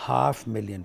500,000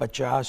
50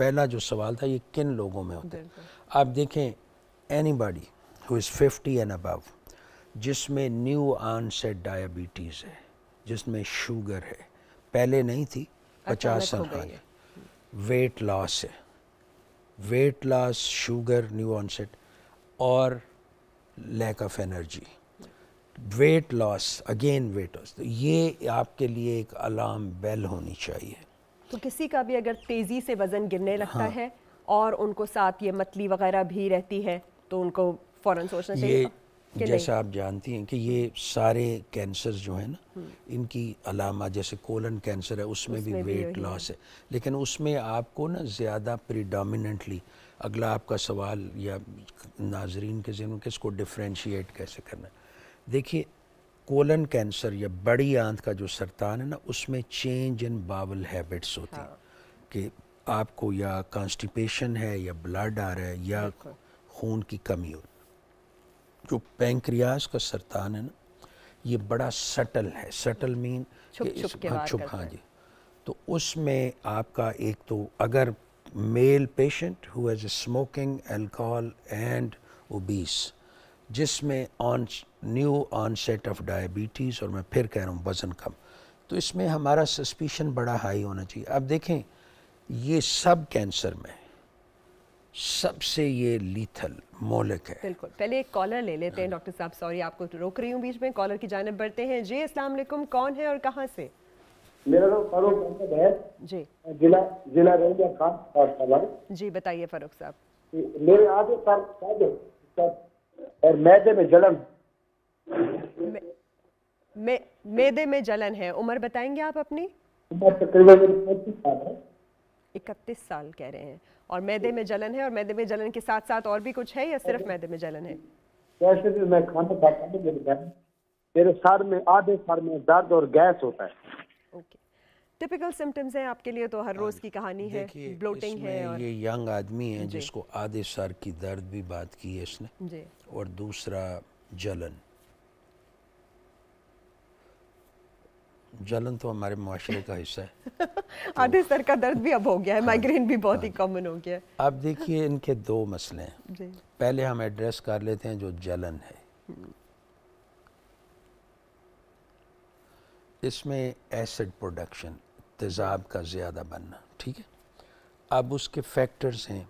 پہلا جو سوال تھا یہ کن لوگوں میں ہوتا ہے. آپ دیکھیں any body who is 50 and ابو جس میں نیو آن سیٹ ڈائبٹیز ہے, جس میں شوگر ہے, پہلے نہیں تھی, 50 سال آگے, ویٹ لاس ہے, weight loss, sugar, new on set اور lack of energy, weight loss, again weight loss, تو یہ آپ کے لیے ایک الارم بیل ہونی چاہیے. تو کسی کا بھی اگر تیزی سے وزن گرنے لگتا ہے اور ان کو ساتھ یہ متلی وغیرہ بھی رہتی ہے تو ان کو فوراً سوچنا چاہیے یہ جیسا آپ جانتی ہیں کہ یہ سارے کینسر جو ہیں نا ان کی علامات, جیسے کولن کینسر ہے اس میں بھی ویٹ لاس ہے, لیکن اس میں آپ کو نا زیادہ پریڈومیننٹلی, اگلا آپ کا سوال یا ناظرین کے ذہن میں کہ اس کو ڈفرینشیٹ کیسے کرنا ہے. دیکھیے کولن کینسر یا بڑی آنت کا جو سرطان ہے نا اس میں چینج ان باول ہیبٹس ہوتی کہ آپ کو یا کانسٹیپیشن ہے یا بلڈ آ رہا ہے یا خون کی کمی ہو. جو پینکریاس کا سرطان ہے نا یہ بڑا سٹل ہے, سٹل مین ہاں جی, تو اس میں آپ کا ایک تو اگر میل پیشنٹ ہو has a smoking, alcohol and obese, جس میں new on set of diabetes, اور میں پھر کہہ رہا ہوں وزن کم, تو اس میں ہمارا سسپیشن بڑا ہائی ہونا چاہیے. اب دیکھیں یہ سب کینسر میں سب سے یہ لیتھل مولک ہے. بالکل, پہلے ایک کالر لے لیتے ہیں ڈاکٹر صاحب, سوری آپ کو روک رہی ہوں بیچ میں, کالر کی جانب بڑھتے ہیں. جی السلام علیکم, کون ہے اور کہاں سے؟ میرا نام فاروق احمد ہے جی, ضلع رنگا خان. جی بتائیے فاروق صاحب. میرے آدھے سال اور معدے میں جلن, معدے میں جلن ہے. عمر بتائیں گے آپ اپنی؟ عمر تقریباً 35 سال ہے. 31 سال کہہ رہے ہیں, اور معدے میں جلن ہے, اور معدے میں جلن کے ساتھ ساتھ اور بھی کچھ ہے یا صرف معدے میں جلن ہے؟ ویسے بھی میں کھانا کھاتا ہوں, میرے سر میں آدھے سر میں درد اور گیس ہوتا ہے. اوکے, ٹپیکل سمٹمز ہیں آپ کے لیے تو ہر روز کی کہانی ہے, بلوٹنگ ہے. اور یہ ینگ آدمی ہے جس کو آدھے سر کی درد بھی بات کی ہے اس نے, جی, اور دوسرا جلن. جلن تو ہمارے معاشرے کا حصہ ہے. آدھے سر کا درد بھی اب ہو گیا ہے, مائیگرین بھی بہت ہی کامن ہو گیا ہے. اب دیکھیے ان کے دو مسئلے ہیں. پہلے ہم ایڈریس کر لیتے ہیں جو جلن ہے. اس میں ایسڈ پروڈکشن, تیزاب کا زیادہ بننا, ٹھیک ہے. اب اس کے فیکٹرز ہیں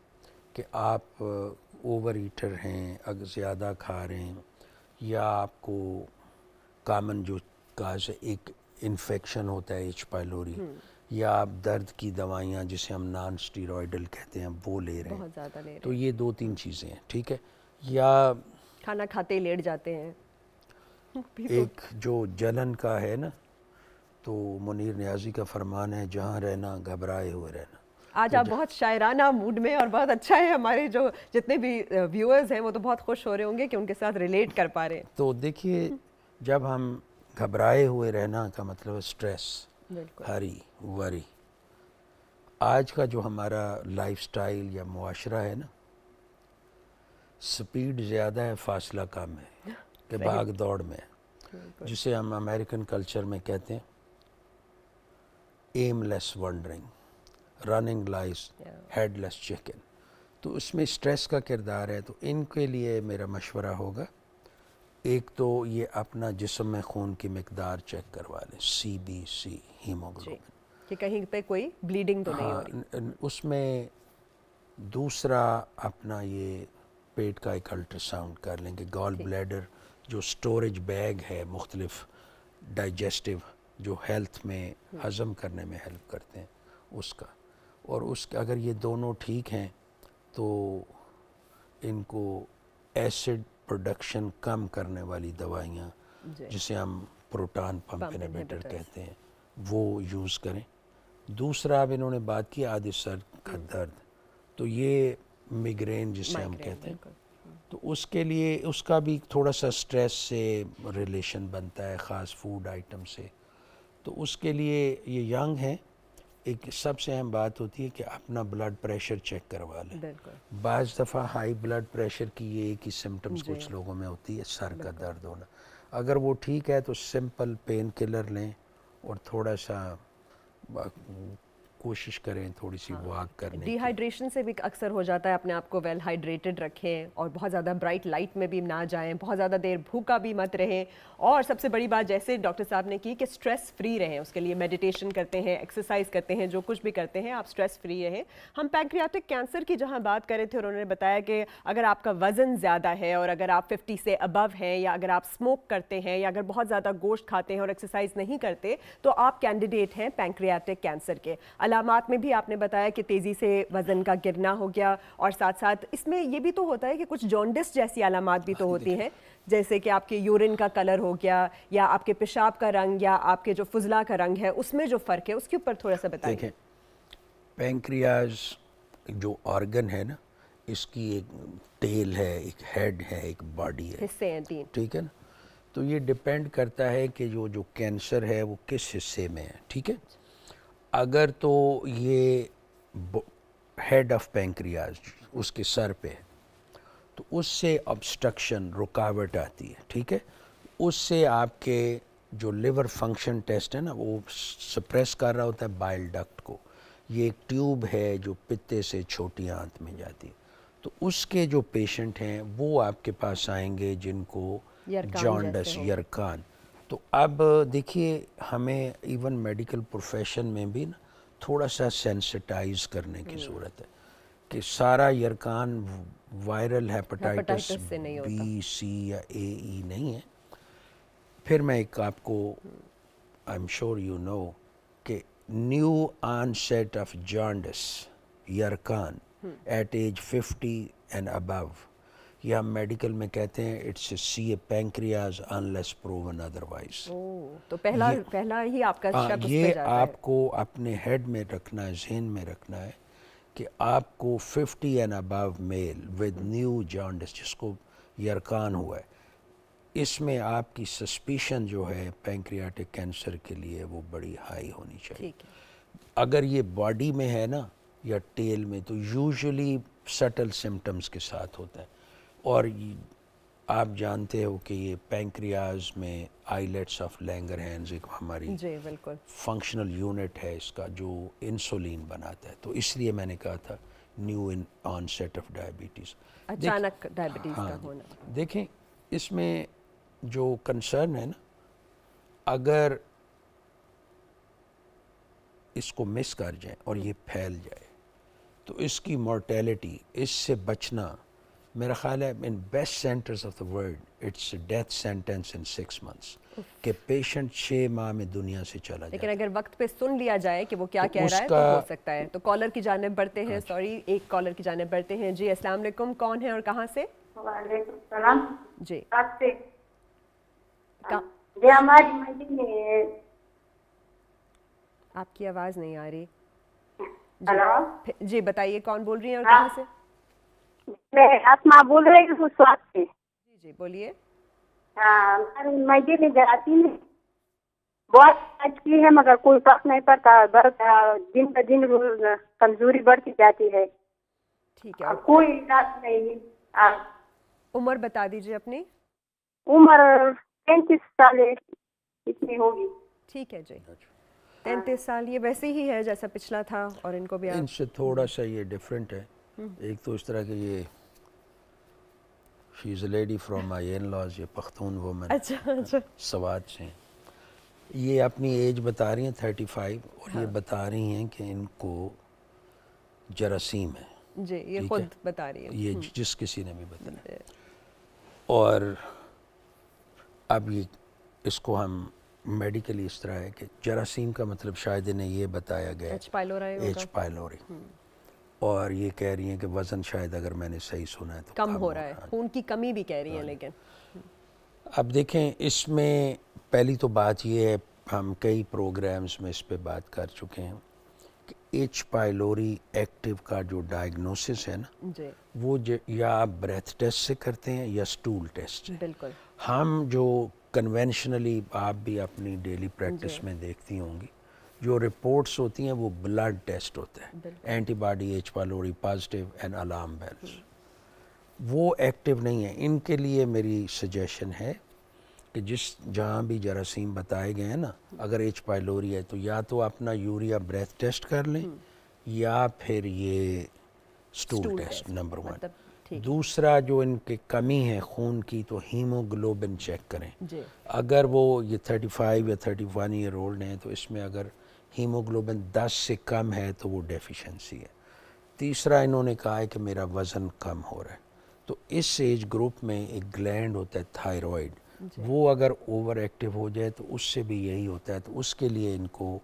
کہ آپ اوور ایٹر ہیں, اگر زیادہ کھا رہے ہیں, یا آپ کو کامن جو کاز ہے ایک انفیکشن ہوتا ہے ایچ پائلوری, یا آپ درد کی دوائیاں جسے ہم نان سٹیرائڈل کہتے ہیں وہ لے رہے بہت زیادہ لے رہے ہیں, تو یہ 2-3 چیزیں ہیں, ٹھیک ہے. یا کھانا کھاتے ہی لیٹ جاتے ہیں. ایک جو جلن کا ہے نا, تو منیر نیازی کا فرمان ہے جہاں رہنا گھبرائے ہوئے رہنا. آج آپ بہت شاعرانہ موڈ میں, اور بہت اچھا ہے, ہمارے جو جتنے بھی ویورز ہیں وہ تو بہت خوش ہو رہے ہوں گے کہ ان کے ساتھ ریلیٹ کر پا رہے ہیں. تو دیکھیے جب ہم گھبرائے ہوئے رہنا کا مطلب ہے سٹریس, ہری, وری. آج کا جو ہمارا لائف سٹائل یا معاشرہ ہے نا, سپیڈ زیادہ ہے, فاصلہ کم ہے, کہ بھاگ دوڑ میں, جسے ہم امریکن کلچر میں کہتے ہیں aimless wandering, running like headless chicken. تو اس میں سٹریس کا کردار ہے. تو ان کے لیے میرا مشورہ ہوگا, ایک تو یہ اپنا جسم میں خون کی مقدار چیک کروا لیں, CBC ہیموگلوبن, کہ کہیں پہ کوئی بلیڈنگ تو نہیں ہو رہی. اس میں دوسرا اپنا یہ پیٹ کا ایک الٹرا ساؤنڈ کر لیں کہ گال بلیڈر جو سٹوریج بیگ ہے مختلف ڈائجسٹیو جو ہیلتھ میں ہضم کرنے میں ہیلپ کرتے ہیں اس کا. اور اس کے اگر یہ دونوں ٹھیک ہیں تو ان کو ایسڈ پروڈکشن کم کرنے والی دوائیاں جسے ہم پروٹان پمپ انہیبیٹر کہتے ہیں وہ یوز کریں. دوسرا اب انہوں نے بات کی آدھے سر کا درد, تو یہ میگرین جسے ہم کہتے ہیں, تو اس کے لیے اس کا بھی تھوڑا سا سٹریس سے ریلیشن بنتا ہے, خاص فوڈ آئٹم سے. تو اس کے لیے یہ ینگ ہیں, ایک سب سے اہم بات ہوتی ہے کہ اپنا بلڈ پریشر چیک کروا لیں. بعض دفعہ ہائی بلڈ پریشر کی یہ ایک ہی سمٹمز کچھ لوگوں میں ہوتی ہے, سر کا درد ہونا. اگر وہ ٹھیک ہے تو سمپل پین کلر لیں اور تھوڑا سا کوشش کریں تھوڑی سی واک کرنے کی. ڈی ہائیڈریشن سے بھی اکثر ہو جاتا ہے, اپنے آپ کو ویل ہائیڈریٹڈ رکھیں اور بہت زیادہ برائٹ لائٹ میں بھی نہ جائیں, بہت زیادہ دیر بھوکا بھی مت رہیں, اور سب سے بڑی بات جیسے ڈاکٹر صاحب نے کی کہ اسٹریس فری رہیں, اس کے لیے میڈیٹیشن کرتے ہیں, ایکسرسائز کرتے ہیں, جو کچھ بھی کرتے ہیں آپ اسٹریس فری رہیں. ہم پینکریاٹک کینسر کی جہاں بات کر رہے تھے, انہوں نے بتایا کہ اگر آپ کا وزن زیادہ ہے اور اگر آپ 50 سے ابو ہیں, یا اگر آپ اسموک کرتے ہیں, یا اگر بہت زیادہ گوشت کھاتے ہیں اور ایکسرسائز نہیں کرتے, تو آپ کینڈیڈیٹ ہیں پینکریاٹک کینسر کے. علامات میں بھی آپ نے بتایا کہ تیزی سے وزن کا گرنا ہو گیا, اور ساتھ ساتھ اس میں یہ بھی تو ہوتا ہے کہ کچھ جونڈس جیسی علامات بھی تو ہوتی ہیں, جیسے کہ آپ کے یورین کا کلر ہو گیا, یا آپ کے پیشاب کا رنگ, یا آپ کے جو فضلہ کا رنگ ہے اس میں جو فرق ہے, اس کے اوپر تھوڑا سا بتائیے. دیکھیں, پینکریاز جو آرگن ہے نا, اس کی ایک ٹیل ہے, ایک ہیڈ ہے, ایک باڈی ہے, حصے ہیں 3. ٹھیک ہے نا. تو یہ ڈیپینڈ کرتا ہے کہ جو کینسر ہے وہ کس حصے میں ہے. ٹھیک ہے, اگر تو یہ ہیڈ آف پینکریاز اس کے سر پہ ہے تو اس سے obstruction رکاوٹ آتی ہے. ٹھیک ہے, اس سے آپ کے جو لیور فنکشن ٹیسٹ ہے نا وہ سپریس کر رہا ہوتا ہے بائل ڈکٹ کو. یہ ایک ٹیوب ہے جو پتے سے چھوٹی آنت میں جاتی ہے. تو اس کے جو پیشنٹ ہیں وہ آپ کے پاس آئیں گے جن کو جانڈس, یرکان. تو اب دیکھیے, ہمیں ایون میڈیکل پروفیشن میں بھی نا تھوڑا سا سینسٹائز کرنے کی ضرورت ہے کہ سارا یرکان وائرل ہیپاٹائٹس بی, سی یا اے ای نہیں ہے. پھر میں ایک آپ کو I am sure you know کہ new on set of jaundice یرکان ایٹ ایج 50 اینڈ ابو, یہ ہم میڈیکل میں کہتے ہیں it's C A pancreas unless proven otherwise. تو پہلا ہی آپ کا شک اس پہ یہ جاتا ہے. آپ کو اپنے ہیڈ میں رکھنا ہے, ذہن میں رکھنا ہے کہ آپ کو 50 and above male with new jaundice جس کو یرکان ہوا ہے, اس میں آپ کی سسپیشن جو ہے پینکریاٹک کینسر کے لیے وہ بڑی ہائی ہونی چاہیے. اگر یہ باڈی میں ہے نا یا ٹیل میں تو یوزلی سٹل سمٹمز کے ساتھ ہوتا ہے. اور آپ جانتے ہو کہ یہ پینکریاز میں آئیلیٹس آف لینگرہینز ایک ہماری فنکشنل یونٹ ہے اس کا جو انسولین بناتا ہے. تو اس لیے میں نے کہا تھا new on set of diabetes, اچانک ڈائبٹیز کا ہونا. دیکھیں, اس میں جو کنسرن ہے نا, اگر اس کو مس کر جائیں اور یہ پھیل جائے تو اس کی مورٹیلٹی, اس سے بچنا میرا خیال ہے in best centres of the world it's death sentence in 6 months کہ پیشنٹ 6 ماہ میں دنیا سے چلا جائے. لیکن اگر وقت پہ سن لیا جائے کہ وہ کیا کہہ رہا ہے تو ہو سکتا ہے. تو کالر کی جانب بڑھتے ہیں, ایک کالر کی جانب بڑھتے ہیں. جی السلام علیکم, کون ہے اور کہاں سے؟ وعلیکم السلام. جی آپ کی آواز نہیں آ رہی. جی بتائیے کون بول رہی ہیں اور کہاں سے؟ میں اسما بول رہی ہوں سوات سے. جی بولیے. میدے میں جراثیم ہے, بہت علاج کی ہے مگر کوئی فرق نہیں پڑتا. دن بہ دن کمزوری بڑھتی جاتی ہے. ٹھیک ہے, کوئی علاج نہیں. عمر بتا دیجیے اپنی. عمر 35 سال ہے, اتنی ہوگی. ٹھیک ہے جی, 33 سال. یہ ویسے ہی ہے جیسا پچھلا تھا, اور ان کو بھی ان سے تھوڑا سا یہ ڈیفرنٹ ہے. ایک تو اس طرح کہ یہ she is a lady from my in laws, یہ پختون وومن سوات سے ہیں. یہ اپنی ایج بتا رہی ہیں 35, اور یہ بتا رہی ہیں کہ ان کو جراثیم ہے. جی یہ خود بتا رہی ہیں, یہ جس کسی نے بھی بتایا. اور اب یہ اس کو ہم میڈیکلی اس طرح ہے کہ جراثیم کا مطلب شاید انہیں یہ بتایا گیا ایچ پائلوری, اور یہ کہہ رہی ہیں کہ وزن شاید اگر میں نے صحیح سنا ہے تو کم ہو رہا ہے, خون کی کمی بھی کہہ رہی ہیں. لیکن اب دیکھیں, اس میں پہلی تو بات یہ ہے, ہم کئی پروگرامز میں اس پہ بات کر چکے ہیں کہ ایچ پائلوری ایکٹیو کا جو ڈائگنوسس ہے نا وہ یا آپ بریتھ ٹیسٹ سے کرتے ہیں یا سٹول ٹیسٹ سے. بالکل. ہم جو کنونشنلی آپ بھی اپنی ڈیلی پریکٹس میں دیکھتی ہوں گی, جو رپورٹس ہوتی ہیں وہ بلڈ ٹیسٹ ہوتا ہے, antibody H pylori positive and alarm bells, وہ ایکٹیو نہیں ہے. ان کے لیے میری سجیشن ہے کہ جس جہاں بھی جراثیم بتائے گئے ہیں نا، اگر ایچ پائلوری ہے تو یا تو اپنا یوریا بریتھ ٹیسٹ کر لیں یا پھر یہ سٹول ٹیسٹ نمبر 1۔ دوسرا جو ان کی کمی ہے خون کی تو ہیموگلوبن چیک کریں، اگر وہ یہ 35 یا 31 ایئر اولڈ ہیں تو اس میں اگر ہیموگلوبن 10 سے کم ہے تو وہ ڈیفیشنسی ہے۔ تیسرا انہوں نے کہا ہے کہ میرا وزن کم ہو رہا ہے، تو اس ایج گروپ میں ایک گلینڈ ہوتا ہے تھائرائڈ، وہ اگر اوور ایکٹیو ہو جائے تو اس سے بھی یہی ہوتا ہے، تو اس کے لیے ان کو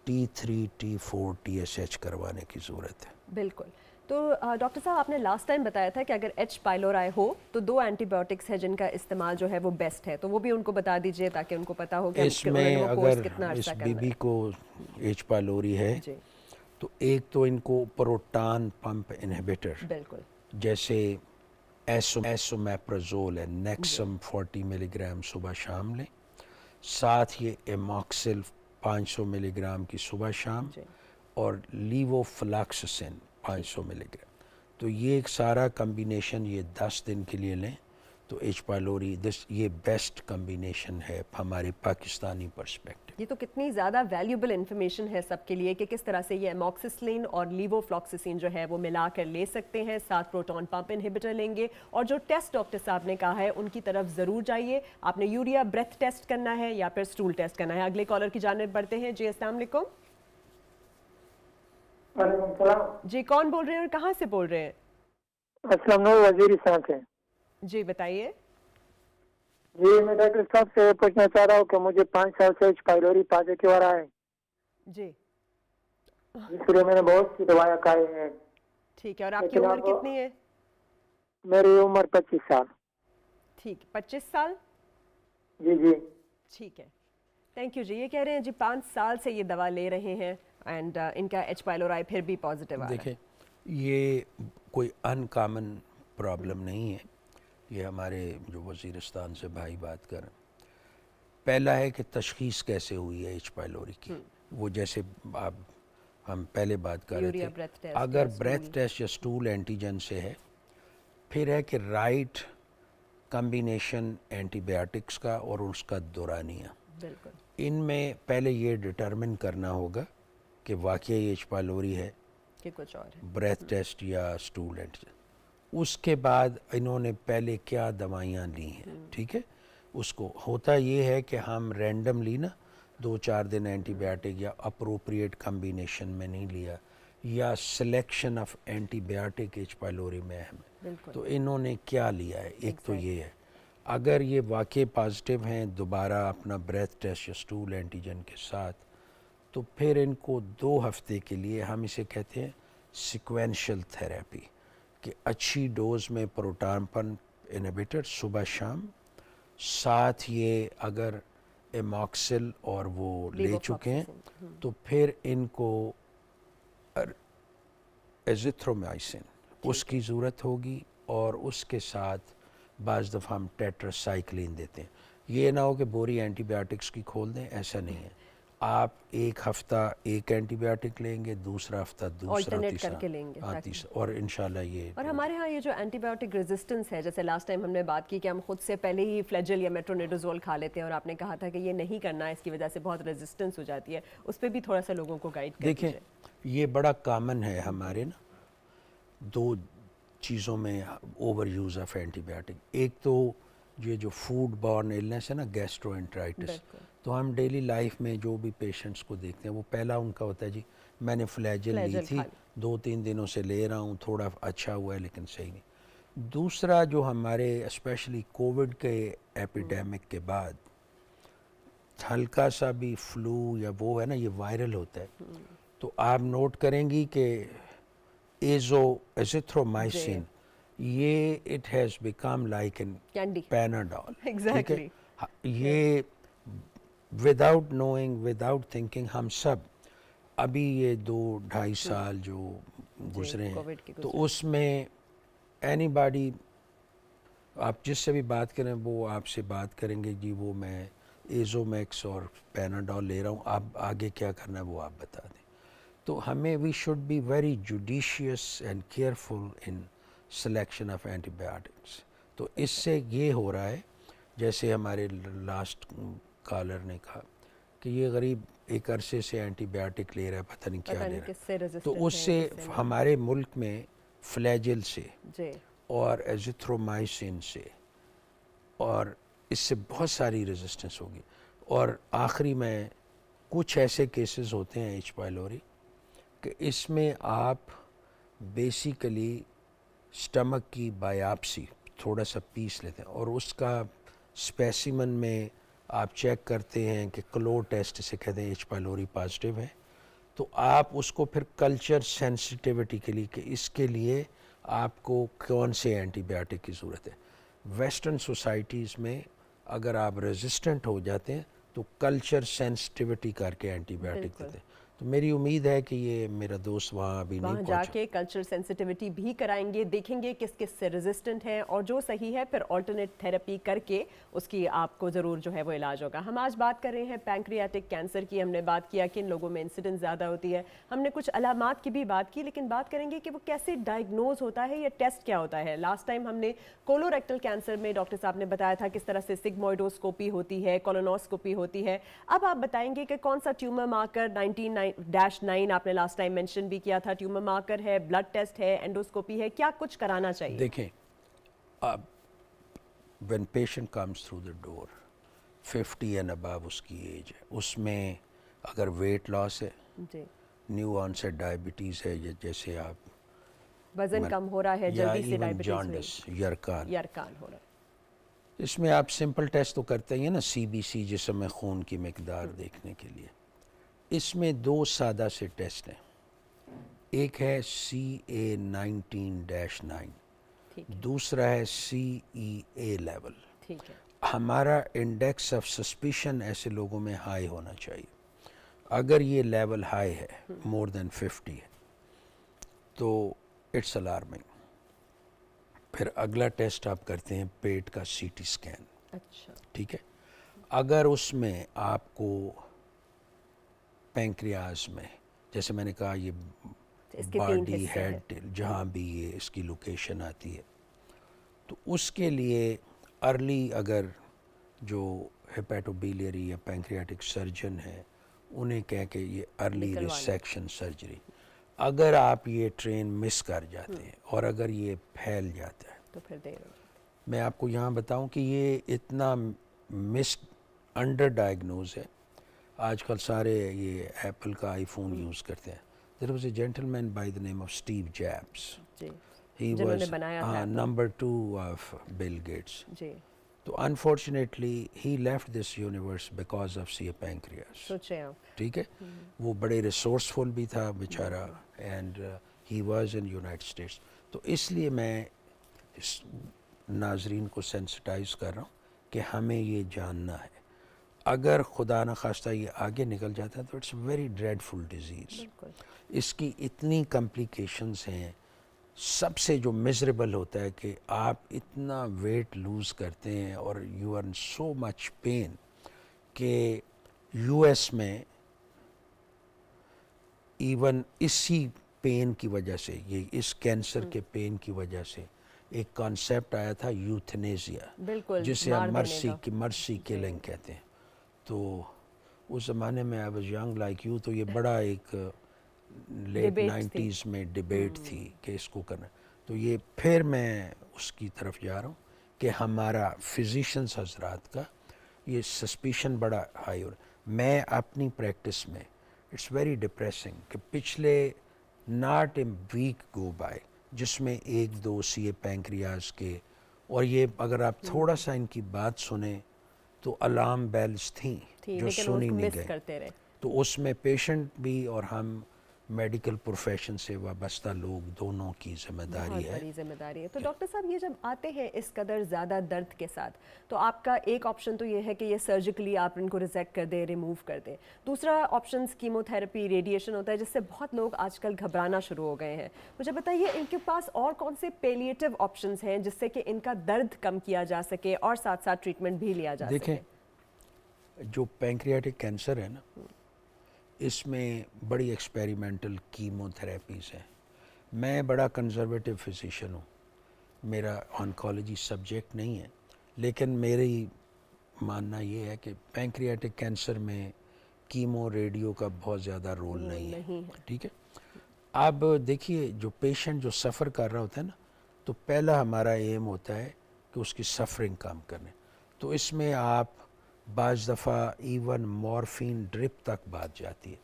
T3 T4 TSH کروانے کی ضرورت ہے۔ بالکل۔ تو ڈاکٹر صاحب آپ نے لاسٹ ٹائم بتایا تھا کہ اگر ایچ پائلورائی ہو تو 2 اینٹی بایوٹکس ہے جن کا استعمال جو ہے وہ بیسٹ ہے، تو وہ بھی ان کو بتا دیجئے تاکہ ان کو پتا ہو کہ اس میں اگر اس بی بی کو ایچ پائلوری ہے تو ایک تو ان کو پروٹان پمپ انہیبیٹر جیسے ایسومیپرازول ہے، نیکسم 40 ملی گرام صبح شام لیں، ساتھ یہ ایماکسل 500 ملی گرام کی صبح شام اور لیوو فلاکسسن 500 ملی گرام، تو یہ ایک سارا کمبینیشن یہ 10 دن کے لیے لیں تو ایچ پائلوری یہ بیسٹ کمبینیشن ہے ہمارے پاکستانی پرسپیکٹو۔ یہ تو کتنی زیادہ ویلیوبل انفارمیشن ہے سب کے لیے کہ کس طرح سے یہ ایماکسسلین اور لیوو فلاکسسین جو ہے وہ ملا کر لے سکتے ہیں، ساتھ پروٹون پمپ انہیبیٹر لیں گے، اور جو ٹیسٹ ڈاکٹر صاحب نے کہا ہے ان کی طرف ضرور جائیے۔ آپ نے یوریا بریتھ ٹیسٹ کرنا ہے یا پھر سٹول ٹیسٹ کرنا ہے۔ اگلے کالر کی جانب بڑھتے ہیں۔ جی السلام علیکم۔ وعلیکم السلام جی کون بول رہے ہیں اور کہاں سے بول رہے ہیں؟ السلام علیکم، وزیرستان سے۔ جی بتائیے۔ جی میں ڈاکٹر صاحب سے پوچھنا چاہ رہا ہوں کہ مجھے 5 سال سے ایچ پائلوری پازیٹیو آ رہا ہے جی، جس کے لیے میں نے بہت سی دوائیں کھائی ہیں۔ ٹھیک ہے، اور آپ کی عمر کتنی ہے؟ میری عمر 25 سال۔ ٹھیک، 25 سال؟ جی جی ٹھیک ہے، تھینک یو۔ جی یہ کہہ رہے ہیں جی 5 سال سے یہ دوا لے رہے ہیں اینڈ ان کا ایچ پائلورائی پھر بھی پازیٹیو آ رہا ہے۔ دیکھیں یہ کوئی ان کامن پرابلم نہیں ہے، یہ ہمارے جو وزیرستان سے بھائی بات کر رہے ہیں۔ پہلا ہے کہ تشخیص کیسے ہوئی ہے ایچ پائلوری کی، وہ جیسے ہم پہلے بات کر رہے تھے، اگر بریتھ ٹیسٹ یا سٹول اینٹیجن سے ہے، پھر ہے کہ رائٹ کمبینیشن اینٹی بایوٹکس کا اور اس کا دورانیہ، ان میں پہلے یہ ڈٹرمن کرنا ہوگا کہ واقعی ایچ پائلوری ہے کہ کچھ اور ہے، بریتھ ٹیسٹ یا سٹول اینٹیجن، اس کے بعد انہوں نے پہلے کیا دوائیاں لی ہیں، ٹھیک ہے۔ اس کو ہوتا یہ ہے کہ ہم رینڈملی نا 2-4 دن اینٹی بایوٹک یا اپروپریٹ کمبینیشن میں نہیں لیا، یا selection of antibiotic H pylori میں اہم ہے، تو انہوں نے کیا لیا ہے، ایک تو یہ ہے۔ اگر یہ واقع پازیٹیو ہیں دوبارہ اپنا بریتھ ٹیسٹ یا سٹول اینٹیجن کے ساتھ، تو پھر ان کو 2 ہفتے کے لیے ہم اسے کہتے ہیں سیکوینشل تھیراپی، کہ اچھی ڈوز میں پروٹان پمپ انہیبیٹر صبح شام، ساتھ یہ اگر ایماکسل اور وہ لے چکے ہیں تو پھر ان کو ایزیتھرومائسن اس کی ضرورت ہوگی، اور اس کے ساتھ بعض دفعہ ہم ٹیٹراسائکلین دیتے ہیں۔ یہ نہ ہو کہ بوری اینٹی بایوٹکس کی کھول دیں، ایسا نہیں ہے، آپ ایک ہفتہ ایک اینٹی بایوٹک لیں گے، دوسرا ہفتہ دوسرا، تیسرا، اور انشاءاللہ یہ۔ اور ہمارے ہاں یہ جو اینٹی بایوٹک ریزسٹنس ہے، جیسے لاسٹ ٹائم ہم نے بات کی کہ ہم خود سے پہلے ہی فلیجل یا میٹرونیڈازول کھا لیتے ہیں، اور آپ نے کہا تھا کہ یہ نہیں کرنا، اس کی وجہ سے بہت ریزسٹنس ہو جاتی ہے، اس پہ بھی تھوڑا سا لوگوں کو گائیڈ کر دیجیے۔ دیکھیں یہ بڑا کامن ہے ہمارے نا 2 چیزوں میں over use of antibiotic, ایک تو یہ جو فوڈ بورن ایلنس ہے نا، گیسٹرو انٹرائٹس، تو ہم ڈیلی لائف میں جو بھی پیشنٹس کو دیکھتے ہیں وہ پہلا ان کا ہوتا ہے جی میں نے فلیجل لی تھی 2-3 دنوں سے لے رہا ہوں، تھوڑا اچھا ہوا ہے لیکن صحیح نہیں۔ دوسرا جو ہمارے اسپیشلی کووڈ کے ایپیڈیمک کے بعد ہلکا سا بھی فلو یا وہ ہے نا، یہ وائرل ہوتا ہے، تو آپ نوٹ کریں گی کہ ایزیتھرومائسن یہ it has become like an Panadol, ٹھیک ہے، یہ وداؤٹ نوئنگ وداؤٹ تھنکنگ ہم سب ابھی یہ 2-2.5 سال جو گزرے ہیں تو اس میں اینی باڈی آپ جس سے بھی بات کریں وہ آپ سے بات کریں گے جی وہ میں ایزومیکس اور پیناڈول لے رہا ہوں، آپ آگے کیا کرنا ہے وہ آپ بتا دیں۔ تو ہمیں we should be very judicious and careful in selection of antibiotics. تو اس سے یہ ہو رہا ہے جیسے ہمارے لاسٹ کالر نے کہا کہ یہ غریب ایک عرصے سے اینٹی بایوٹک لے رہا ہے، پتہ نہیں کیا لے رہا ہے، تو اس سے ہمارے ملک میں فلیجل سے اور ایزیتھرومائسن سے اور اس سے بہت ساری ریزسٹنس ہوگی، اور آخری میں کچھ ایسے کیسز ہوتے ہیں ایچ پائلوری کہ اس میں آپ بیسیکلی سٹمک کی بایاپسی تھوڑا سا پیس لیتے ہیں اور اس کا اسپیسیمن میں آپ چیک کرتے ہیں کہ کلو ٹیسٹ سے کہتے ہیں ایچ پائلوری پازیٹیو ہے، تو آپ اس کو پھر کلچر سینسٹیوٹی کے لیے کہ اس کے لیے آپ کو کون سے اینٹی بایوٹک کی ضرورت ہے. ویسٹرن سوسائٹیز میں اگر آپ ریزسٹنٹ ہو جاتے ہیں تو کلچر سینسٹیوٹی کر کے اینٹی بایوٹک دیتے ہیں. تو میری امید ہے کہ یہ میرا دوست وہاں ابھی نہیں پہنچا، وہاں جا کے کلچر سینسٹیوٹی بھی کرائیں گے، دیکھیں گے کس کس سے ریزسٹنٹ ہے اور جو صحیح ہے پھر آلٹرنیٹ تھیراپی کر کے اس کی آپ کو ضرور جو ہے وہ علاج ہوگا. ہم آج بات کر رہے ہیں پینکریاٹک کینسر کی. ہم نے بات کیا کہ ان لوگوں میں انسیڈنس زیادہ ہوتی ہے، ہم نے کچھ علامات کی بھی بات کی، لیکن بات کریں گے کہ وہ کیسے ڈائگنوز ہوتا ہے یا ٹیسٹ کیا ہوتا ہے. لاسٹ ٹائم ہم نے کولوریکٹل کینسر میں ڈاکٹر صاحب نے بتایا تھا کس طرح سے سگموئڈوسکوپی ہوتی ہے، کولونوسکوپی ہوتی ہے. اب آپ بتائیں گے کہ کون سا ٹیومر مارکر 19-9 آپ نے لاسٹ ٹائم مینشن بھی کیا تھا، ٹیومر مارکر ہے، بلڈ ٹیسٹ ہے، اینڈوسکوپی ہے، کیا کچھ کرانا چاہیے؟ دیکھیں when patient comes through the door 50 and above اس کی ایج ہے، اس میں اگر ویٹ لاس ہے، نیو آنسٹ ڈائبٹیز ہے، جیسے آپ وزن کم ہو رہا ہے، جلدی سے ڈائبٹیز، جانڈس، یرکان ہو رہا ہے، اس میں آپ سمپل ٹیسٹ تو کرتے ہیں نا، سی بی سی جسم میں خون کی مقدار دیکھنے کے لیے. اس میں 2 سادہ سے ٹیسٹ ہیں، ایک ہے CA19-9، دوسرا ہے CEA لیول. ہمارا انڈیکس آف سسپیشن ایسے لوگوں میں ہائی ہونا چاہیے. اگر یہ لیول ہائی ہے، مور دین 50 ہے، تو اٹس الارمنگ. پھر اگلا ٹیسٹ آپ کرتے ہیں پیٹ کا سی ٹی اسکین. ٹھیک ہے، اگر اس میں آپ کو پینکریاز میں، جیسے میں نے کہا یہ باڈی ہیڈ جہاں بھی یہ اس کی لوکیشن آتی ہے، تو اس کے لیے ارلی اگر جو ہیپیٹوبیلیری یا پینکریاٹک سرجن ہے انہیں کہہ کے یہ ارلی ریسیکشن سرجری. اگر آپ یہ ٹرین مس کر جاتے ہیں اور اگر یہ پھیل جاتا ہے تو پھر دیر ہو. میں آپ کو یہاں بتاؤں کہ یہ اتنا مس انڈر ڈائگنوز ہے. آج کل سارے یہ ایپل کا آئی فون یوز کرتے ہیں. There was a gentleman by the name of Steve Jobs. He was number 2 of Bill Gates. تو unfortunately he left this universe because of CA pancreas. ٹھیک ہے، وہ بڑے ریسورسفل بھی تھا بیچارہ، and he was in United States. تو اس لیے میں اس ناظرین کو سینسٹائز کر رہا ہوں کہ ہمیں یہ جاننا ہے. اگر خدا نخواستہ یہ آگے نکل جاتا ہے تو اٹس ویری ڈریڈفل ڈیزیز. اس کی اتنی کمپلیکیشنز ہیں. سب سے جو میزریبل ہوتا ہے کہ آپ اتنا ویٹ لوز کرتے ہیں اور you are in so much pain کہ یو ایس میں ایون اسی پین کی وجہ سے، یہ اس کینسر کے پین کی وجہ سے ایک کانسیپٹ آیا تھا یوتھنیزیا، جسے ہم مرسی کلنگ کہتے ہیں. تو اس زمانے میں I was young like you, تو یہ بڑا ایک لیٹ 90s میں ڈیبیٹ تھی کہ اس کو کرنا. تو یہ پھر میں اس کی طرف جا رہا ہوں کہ ہمارا فزیشنز حضرات کا یہ سسپیشن بڑا ہائی ہو رہا ہے. میں اپنی پریکٹس میں اٹس ویری ڈپریسنگ کہ پچھلے not a week go by جس میں 1-2 CA پینکریاز کے، اور یہ اگر آپ تھوڑا سا ان کی بات سنیں تو الارم بیلز تھیں جو سنی نہیں گئے. تو اس میں پیشنٹ بھی اور ہم میڈیکل پروفیشن سے وابستہ لوگ دونوں کی ذمہ داری ہے. بڑی ذمہ داری ہے. تو ڈاکٹر صاحب یہ جب آتے ہیں اس قدر زیادہ درد کے ساتھ، تو آپ کا ایک آپشن تو یہ ہے کہ یہ سرجیکلی آپ ان کو ریزیکٹ کر دیں، ریموو کر دیں. دوسرا آپشن کیمو تھراپی، ریڈیشن ہوتا ہے، جس سے بہت لوگ آج کل گھبرانا شروع ہو گئے ہیں. مجھے بتائیے ان کے پاس اور کون سے پیلیٹیو آپشنز ہیں جس سے کہ ان کا درد کم کیا جا سکے اور ساتھ ساتھ ٹریٹمنٹ بھی لیا جا سکے؟ دیکھیں، جو پینکریاٹک کینسر ہے نا، اس میں بڑی ایکسپیریمنٹل کیمو تھراپیز ہیں. میں بڑا کنزرویٹو فزیشین ہوں، میرا آنکالوجی سبجیکٹ نہیں ہے، لیکن میری ماننا یہ ہے کہ پینکریاٹک کینسر میں کیمو ریڈیو کا بہت زیادہ رول نہیں ہے. ٹھیک ہے. اب دیکھیے جو پیشنٹ جو سفر کر رہا ہوتا ہے نا تو پہلا ہمارا ایم ہوتا ہے کہ اس کی سفرنگ کم کرنے. تو اس میں آپ بعض دفعہ ایون مورفین ڈرپ تک بات جاتی ہے.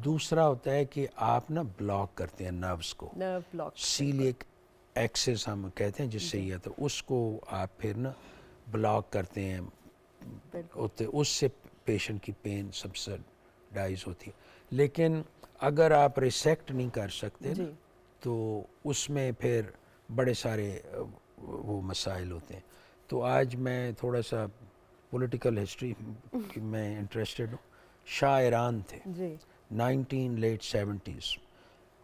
دوسرا ہوتا ہے کہ آپ نا بلاک کرتے ہیں نروز کو, سیلیک ایکسس ہم کہتے ہیں جس سے یہ تو اس کو آپ پھر نا بلاک کرتے ہیں, اس سے پیشنٹ کی پین سبسائڈائز ہوتی ہے. لیکن اگر آپ ریسیکٹ نہیں کر سکتے نا تو اس میں پھر بڑے سارے وہ مسائل ہوتے ہیں. تو آج میں تھوڑا سا پولیٹیکل ہسٹری میں انٹرسٹڈ ہوں. شاہ ایران تھے 1970s,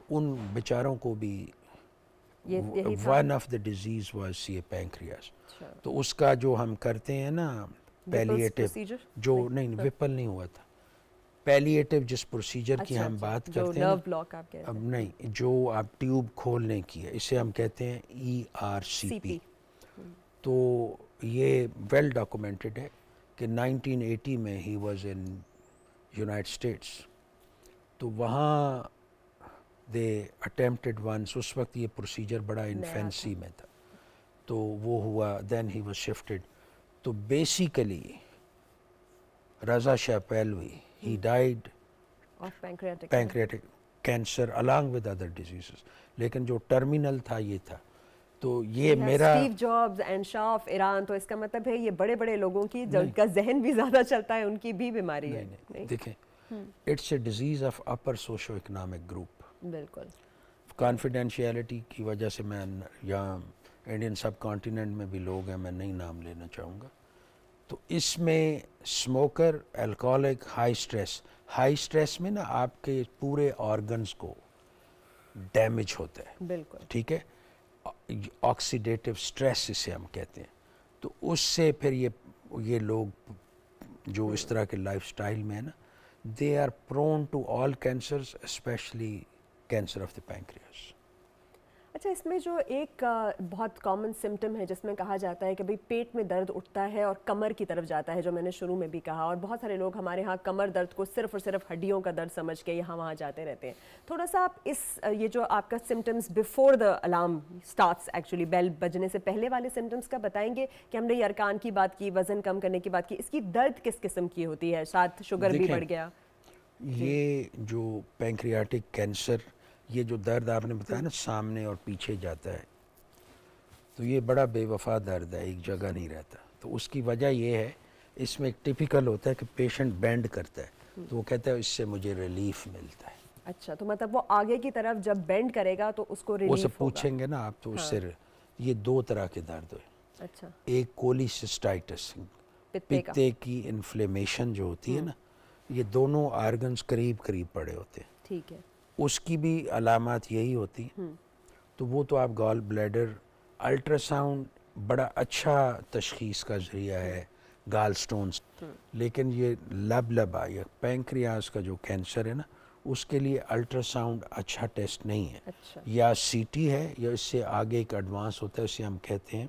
ان بیچاروں کو بھی one of the disease was یہ پینکریاس. تو اس کا جو ہم کرتے ہیں نا پیلیٹیو, جو نہیں وپل نہیں ہوا تھا, پیلیٹیو جس پروسیجر کی ہم بات کرتے ہیں اب نہیں, جو آپ ٹیوب کھولنے کی ہے, اسے ہم کہتے ہیں ERCP. تو یہ ویل ڈاکومنٹڈ ہے کہ 1980 میں he was in United States. تو وہاں دے اٹیمپٹڈ ونس, اس وقت یہ پروسیجر بڑا انفینسی میں تھا, تو وہ ہوا, دین ہی واز شفٹڈ. تو basically Reza Shah Pahlavi he died of pancreatic cancer along with other diseases, لیکن جو ٹرمینل تھا یہ تھا. تو یہ میرا Steve jobs and Shah of Iran, تو اس کا مطلب ہے یہ بڑے بڑے لوگوں کی جن کا ذہن بھی زیادہ چلتا ہے ان کی بھی بیماری ہے. دیکھیں it's a disease of upper socio economic group. بالکل کانفیڈینشیلٹی کی وجہ سے میں یہاں انڈین سب کانٹیننٹ میں بھی لوگ ہیں, میں نہیں نام لینا چاہوں گا. تو اس میں اسموکر, الکوہولک, ہائی اسٹریس میں نا آپ کے پورے آرگنز کو ڈیمیج ہوتا ہے. بالکل ٹھیک ہے. آکسیڈیٹیو سٹریس اسے ہم کہتے ہیں. تو اس سے پھر یہ لوگ جو اس طرح کے لائف سٹائل میں ہے نا, they are prone to all cancers, especially cancer of the pancreas. اچھا, اس میں جو ایک بہت کامن سمٹم ہے جس میں کہا جاتا ہے کہ بھئی پیٹ میں درد اٹھتا ہے اور کمر کی طرف جاتا ہے, جو میں نے شروع میں بھی کہا, اور بہت سارے لوگ ہمارے ہاں کمر درد کو صرف اور صرف ہڈیوں کا درد سمجھ کے یہاں وہاں جاتے رہتے ہیں. تھوڑا سا آپ یہ جو آپ کا symptoms before the alarm starts, actually bell بجنے سے پہلے والے سمٹمز کا بتائیں گے کہ ہم نے یہ ارکان کی بات کی, وزن کم کرنے کی بات کی, اس کی درد کس قسم کی ہوتی ہے, ساتھ شوگر بھی بڑھ گیا. یہ جو پینکریاٹک کینسر, یہ جو درد آپ نے بتایا نا سامنے اور پیچھے جاتا ہے, تو یہ بڑا بے وفا درد ہے, ایک جگہ نہیں رہتا. تو اس کی وجہ یہ ہے, اس میں ایک ٹپیکل ہوتا ہے کہ پیشنٹ بینڈ کرتا ہے, تو وہ کہتا ہے اس سے مجھے ریلیف ملتا ہے. اچھا, تو مطلب وہ آگے کی طرف جب بینڈ کرے گا تو اس کو ریلیف وہ ہوگا. سے پوچھیں گے نا آپ, تو اس سے یہ دو طرح کے درد ہوئے. اچھا, ایک کولیسسٹائٹس, پتے کی انفلیمیشن جو ہوتی ہے نا, یہ دونوں آرگنز قریب قریب پڑے ہوتے ہیں. ٹھیک ہے. اس کی بھی علامات یہی ہوتی ہیں. تو وہ تو آپ گال بلیڈر, الٹرا ساؤنڈ بڑا اچھا تشخیص کا ذریعہ ہے, گال سٹونز. لیکن یہ لبا یا پینکریاس کا جو کینسر ہے نا, اس کے لیے الٹرا ساؤنڈ اچھا ٹیسٹ نہیں ہے. یا سی ٹی ہے, یا اس سے آگے ایک ایڈوانس ہوتا ہے, اسے ہم کہتے ہیں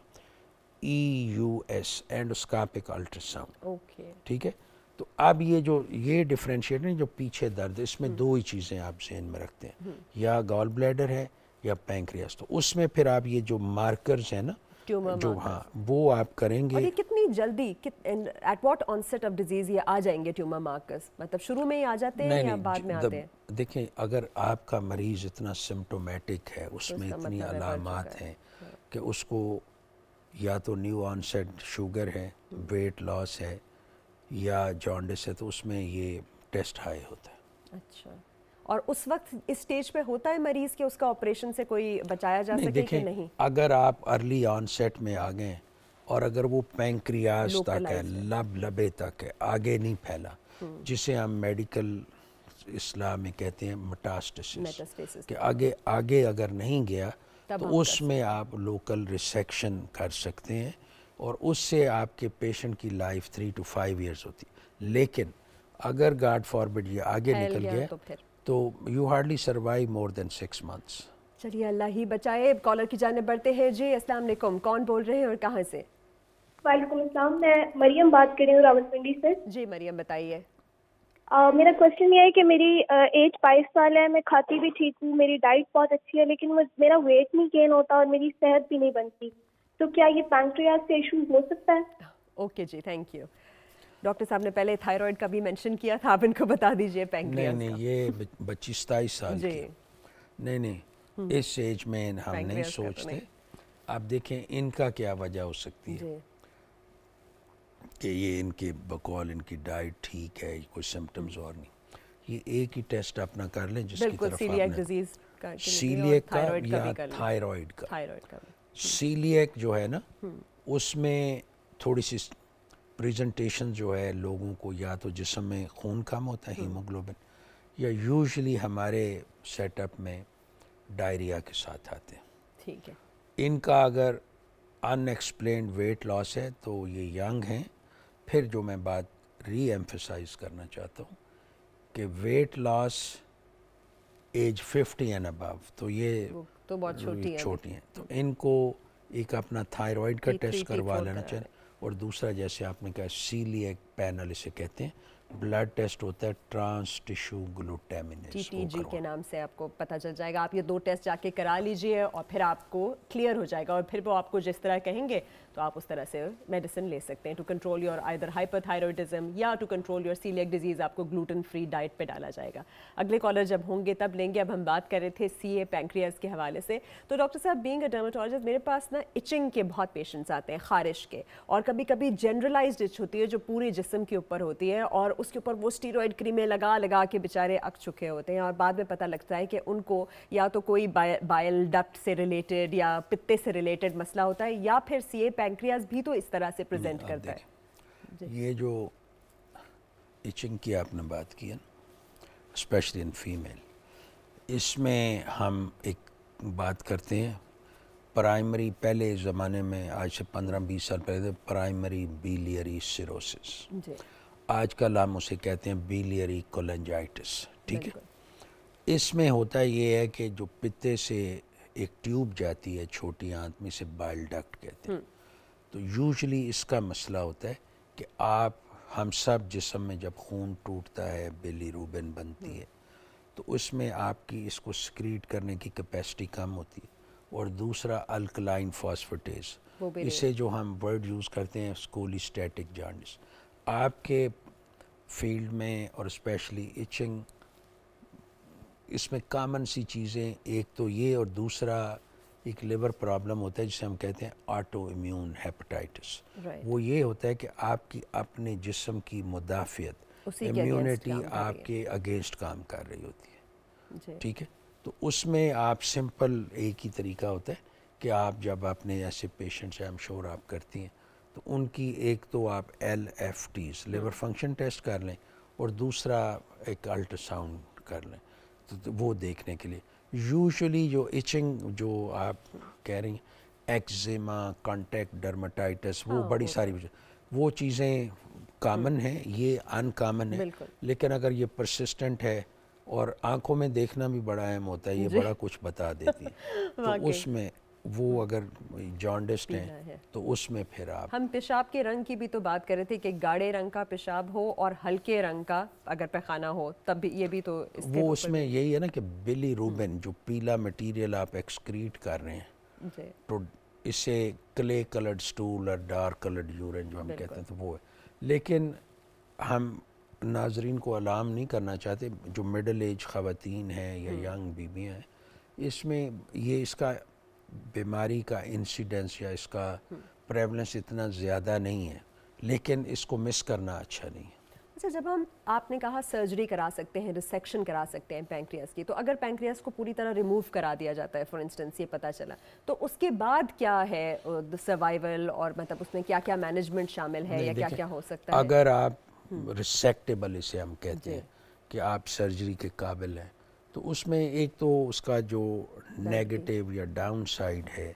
EUS, اینڈوسکاپک الٹرا ساؤنڈ. ٹھیک ہے. تو اب یہ ڈیفرینشیٹ نہیں, جو پیچھے درد, اس میں دو ہی چیزیں آپ ذہن میں رکھتے ہیں, یا گال بلیڈر ہے یا پینکریاس. تو اس میں پھر آپ یہ جو مارکرز ہیں نا, جو ہاں وہ آپ کریں گے. اور یہ کتنی جلدی, at what onset of disease یہ آ جائیں گے ٹیومر مارکرز, مطلب شروع میں ہی آ جاتے ہیں یا بعد میں آتے ہیں؟ دیکھیں, اگر آپ کا مریض اتنا سمپٹومیٹک ہے, اس میں اتنی علامات ہیں کہ اس کو یا تو نیو آنسٹ شوگر ہے, ویٹ لاس ہے, یا جانڈس ہے, تو اس میں یہ ٹیسٹ ہائی ہوتا ہے. اچھا, اور اس وقت اس سٹیج پہ ہوتا ہے مریض کہ اس کا آپریشن سے کوئی بچایا جا سکے کہ نہیں؟ اگر آپ ارلی آنسیٹ میں آ گئے اور اگر وہ پینکریاس تک ہے, لبے تک ہے, آگے نہیں پھیلا, جسے ہم میڈیکل اصطلاح میں کہتے ہیں میٹاسٹاسس, کہ آگے اگر نہیں گیا تو اس میں آپ لوکل ریسیکشن کر سکتے ہیں, اور اس سے آپ کے پیشنٹ کی لائف 3 to 5 years ہوتی. لیکن اگر گاڈ فاربڈ یہ آگے نکل گیا تو you hardly survive more than 6 months. چلیے اللہ ہی بچائے. کالر کی جانب بڑھتے ہیں. جی السلام علیکم, کون بول رہے ہیں اور کہاں سے؟ وعلیکم السلام، میں مریم بات کر رہی ہوں راولپنڈی سے. جی مریم بتائیے. میرا کوشچن یہ ہے کہ میری ایج 22 سال ہے، میں کھاتی بھی ٹھیک ہوں، میری ڈائٹ بہت اچھی ہے، لیکن میرا ویٹ نہیں گین ہوتا اور میری صحت بھی نہیں بنتی. تو کیا یہ پینکریاس سے ایشو ہو سکتا ہے؟ اوکے جی، تھینک یو. ڈاکٹر صاحب نے پہلے تھائرائڈ کا بھی مینشن کیا تھا، آپ ان کو بتا دیجئے پینکریاس. نہیں یہ بچی 27 سال جی. کی نہیں اس ایج میں ہم نہیں سوچتے. آپ دیکھیں ان کا کیا وجہ ہو سکتی ہے کہ یہ ان کے بقول ان کی ڈائٹ ٹھیک ہے، کوئی سمپٹمز اور نہیں. یہ ایک ہی ٹیسٹ اپنا کر لیں جس کی طرف سیلیک کا یا تھائرائڈ کا. سیلیک جو ہے نا اس میں تھوڑی سی پریزنٹیشن جو ہے لوگوں کو یا تو جسم میں خون کم ہوتا ہے ہیموگلوبن، یا یوزلی ہمارے سیٹ اپ میں ڈائریا کے ساتھ آتے ہیں. ٹھیک ہے. ان کا اگر ان ایکسپلینڈ ویٹ لاس ہے تو یہ ینگ ہیں. پھر جو میں بات ری ایمفیسائز کرنا چاہتا ہوں کہ weight loss age 50 and above تو یہ تو بہت چھوٹی ہیں، تو ان کو ایک اپنا تھائرائڈ کا ٹیسٹ کروا لینا چاہیے. اور دوسرا جیسے آپ نے کہا سیلیک پینل اسے کہتے ہیں، بلڈ ٹیسٹ ہوتا ہے ٹرانس ٹیشو گلوٹامینیز، TTG کے نام سے آپ کو پتہ چل جائے گا. آپ یہ 2 ٹیسٹ جا کے کرا لیجئے اور پھر آپ کو کلیئر ہو جائے گا، اور پھر وہ آپ کو جس طرح کہیں گے تو آپ اس طرح سے میڈیسن لے سکتے ہیں to control your either hyperthyroidism یا to control your celiac disease. آپ کو گلوٹن فری ڈائٹ پہ ڈالا جائے گا. اگلے کالر جب ہوں گے تب لیں گے. اب ہم بات کر رہے تھے CA پینکریاس کے حوالے سے. تو ڈاکٹر صاحب بینگ اے ڈرماٹولوجسٹ میرے پاس نا ایچنگ کے بہت پیشنٹس آتے ہیں، خارش کے، اور کبھی کبھی جنرلائزڈ ایچ ہوتی ہے جو پورے جسم کے اوپر ہوتی ہے، اور اس کے اوپر وہ اسٹیرائڈ کریمیں لگا کے بیچارے اک چکے ہوتے ہیں، اور بعد میں پتہ لگتا ہے کہ ان کو یا تو کوئی بائل ڈکٹ سے ریلیٹڈ یا پتے سے ریلیٹڈ مسئلہ ہوتا ہے، یا پھر CA پینکریاس بھی تو اس طرح سے پریزنٹ کرتا ہے. یہ جو ایچنگ کی آپ نے بات کی ہے اسپیشلی ان فیمیل، اس میں ہم ایک بات کرتے ہیں پرائمری، پہلے زمانے میں آج سے 15-20 سال پہلے پرائمری بیلیری سیروسس، آج کل ہم اسے کہتے ہیں بیلیری کولنجائٹس. ٹھیک ہے. اس میں ہوتا یہ ہے کہ جو پتے سے ایک ٹیوب جاتی ہے چھوٹی آنت میں، سے بائل ڈکٹ کہتے ہیں. تو یوزلی اس کا مسئلہ ہوتا ہے کہ ہم سب جسم میں جب خون ٹوٹتا ہے بیلی روبن بنتی ہے تو اس میں آپ کی اس کو سکریٹ کرنے کی کیپیسٹی کم ہوتی ہے. اور دوسرا الکلائن فاسفیٹیز، اسے جو ہم ورڈ یوز کرتے ہیں اسکولیسٹیٹک جانڈس. آپ کے فیلڈ میں اور اسپیشلی ایچنگ، اس میں کامن سی چیزیں ایک تو یہ، اور دوسرا ایک لیور پرابلم ہوتا ہے جسے ہم کہتے ہیں آٹو امیون ہیپاٹائٹس. وہ یہ ہوتا ہے کہ آپ کی اپنے جسم کی مدافعت، امیونٹی آپ کے اگینسٹ کام کر رہی ہوتی ہے. ٹھیک ہے. تو اس میں آپ سمپل ایک ہی طریقہ ہوتا ہے کہ آپ جب اپنے ایسے پیشنٹ سے، ہم شور آپ کرتی ہیں، تو ان کی ایک تو آپ LFTs لیور فنکشن ٹیسٹ کر لیں، اور دوسرا ایک الٹرا ساؤنڈ کر لیں تو وہ دیکھنے کے لیے. یوزلی جو ایچنگ جو آپ کہہ رہی ہیں ایکزیما، کانٹیکٹ ڈرماٹائٹس، وہ بڑی ساری وہ چیزیں کامن ہیں، یہ ان کامن ہے. لیکن اگر یہ پرسسٹنٹ ہے، اور آنکھوں میں دیکھنا بھی بڑا اہم ہوتا ہے، یہ بڑا کچھ بتا دیتی ہے. تو اس میں وہ اگر جانڈسٹ ہیں تو اس میں پھر آپ، ہم پیشاب کے رنگ کی بھی تو بات کر رہے تھے کہ گاڑے رنگ کا پیشاب ہو اور ہلکے رنگ کا اگر پیخانہ ہو تب بھی یہ بھی تو وہ اس میں یہی ہے نا کہ بیلی روبن جو پیلا مٹیریل آپ ایکسکریٹ کر رہے ہیں تو اسے کلے کلرڈ سٹول اور ڈارک کلرڈ یورین جو ہم کہتے ہیں تو وہ ہے. لیکن ہم ناظرین کو الارم نہیں کرنا چاہتے، جو مڈل ایج خواتین ہیں یا ینگ بیویاں ہیں، اس میں یہ اس کا بیماری کا انسیڈنس یا اس کا پریولنس اتنا زیادہ نہیں ہے، لیکن اس کو مس کرنا اچھا نہیں ہے. اچھا، جب آپ نے کہا سرجری کرا سکتے ہیں، ریسیکشن کرا سکتے ہیں پینکریاس کی، تو اگر پینکریاس کو پوری طرح ریموو کرا دیا جاتا ہے، فار انسٹنس یہ پتہ چلا، تو اس کے بعد کیا ہے سروائیول، اور مطلب اس میں کیا کیا مینجمنٹ شامل ہے یا کیا کیا ہو سکتا ہے؟ اگر آپ ریسیکٹیبل اسے ہم کہتے ہیں کہ آپ سرجری کے قابل ہیں، تو اس میں ایک تو اس کا جو نیگیٹو یا ڈاؤن سائڈ ہے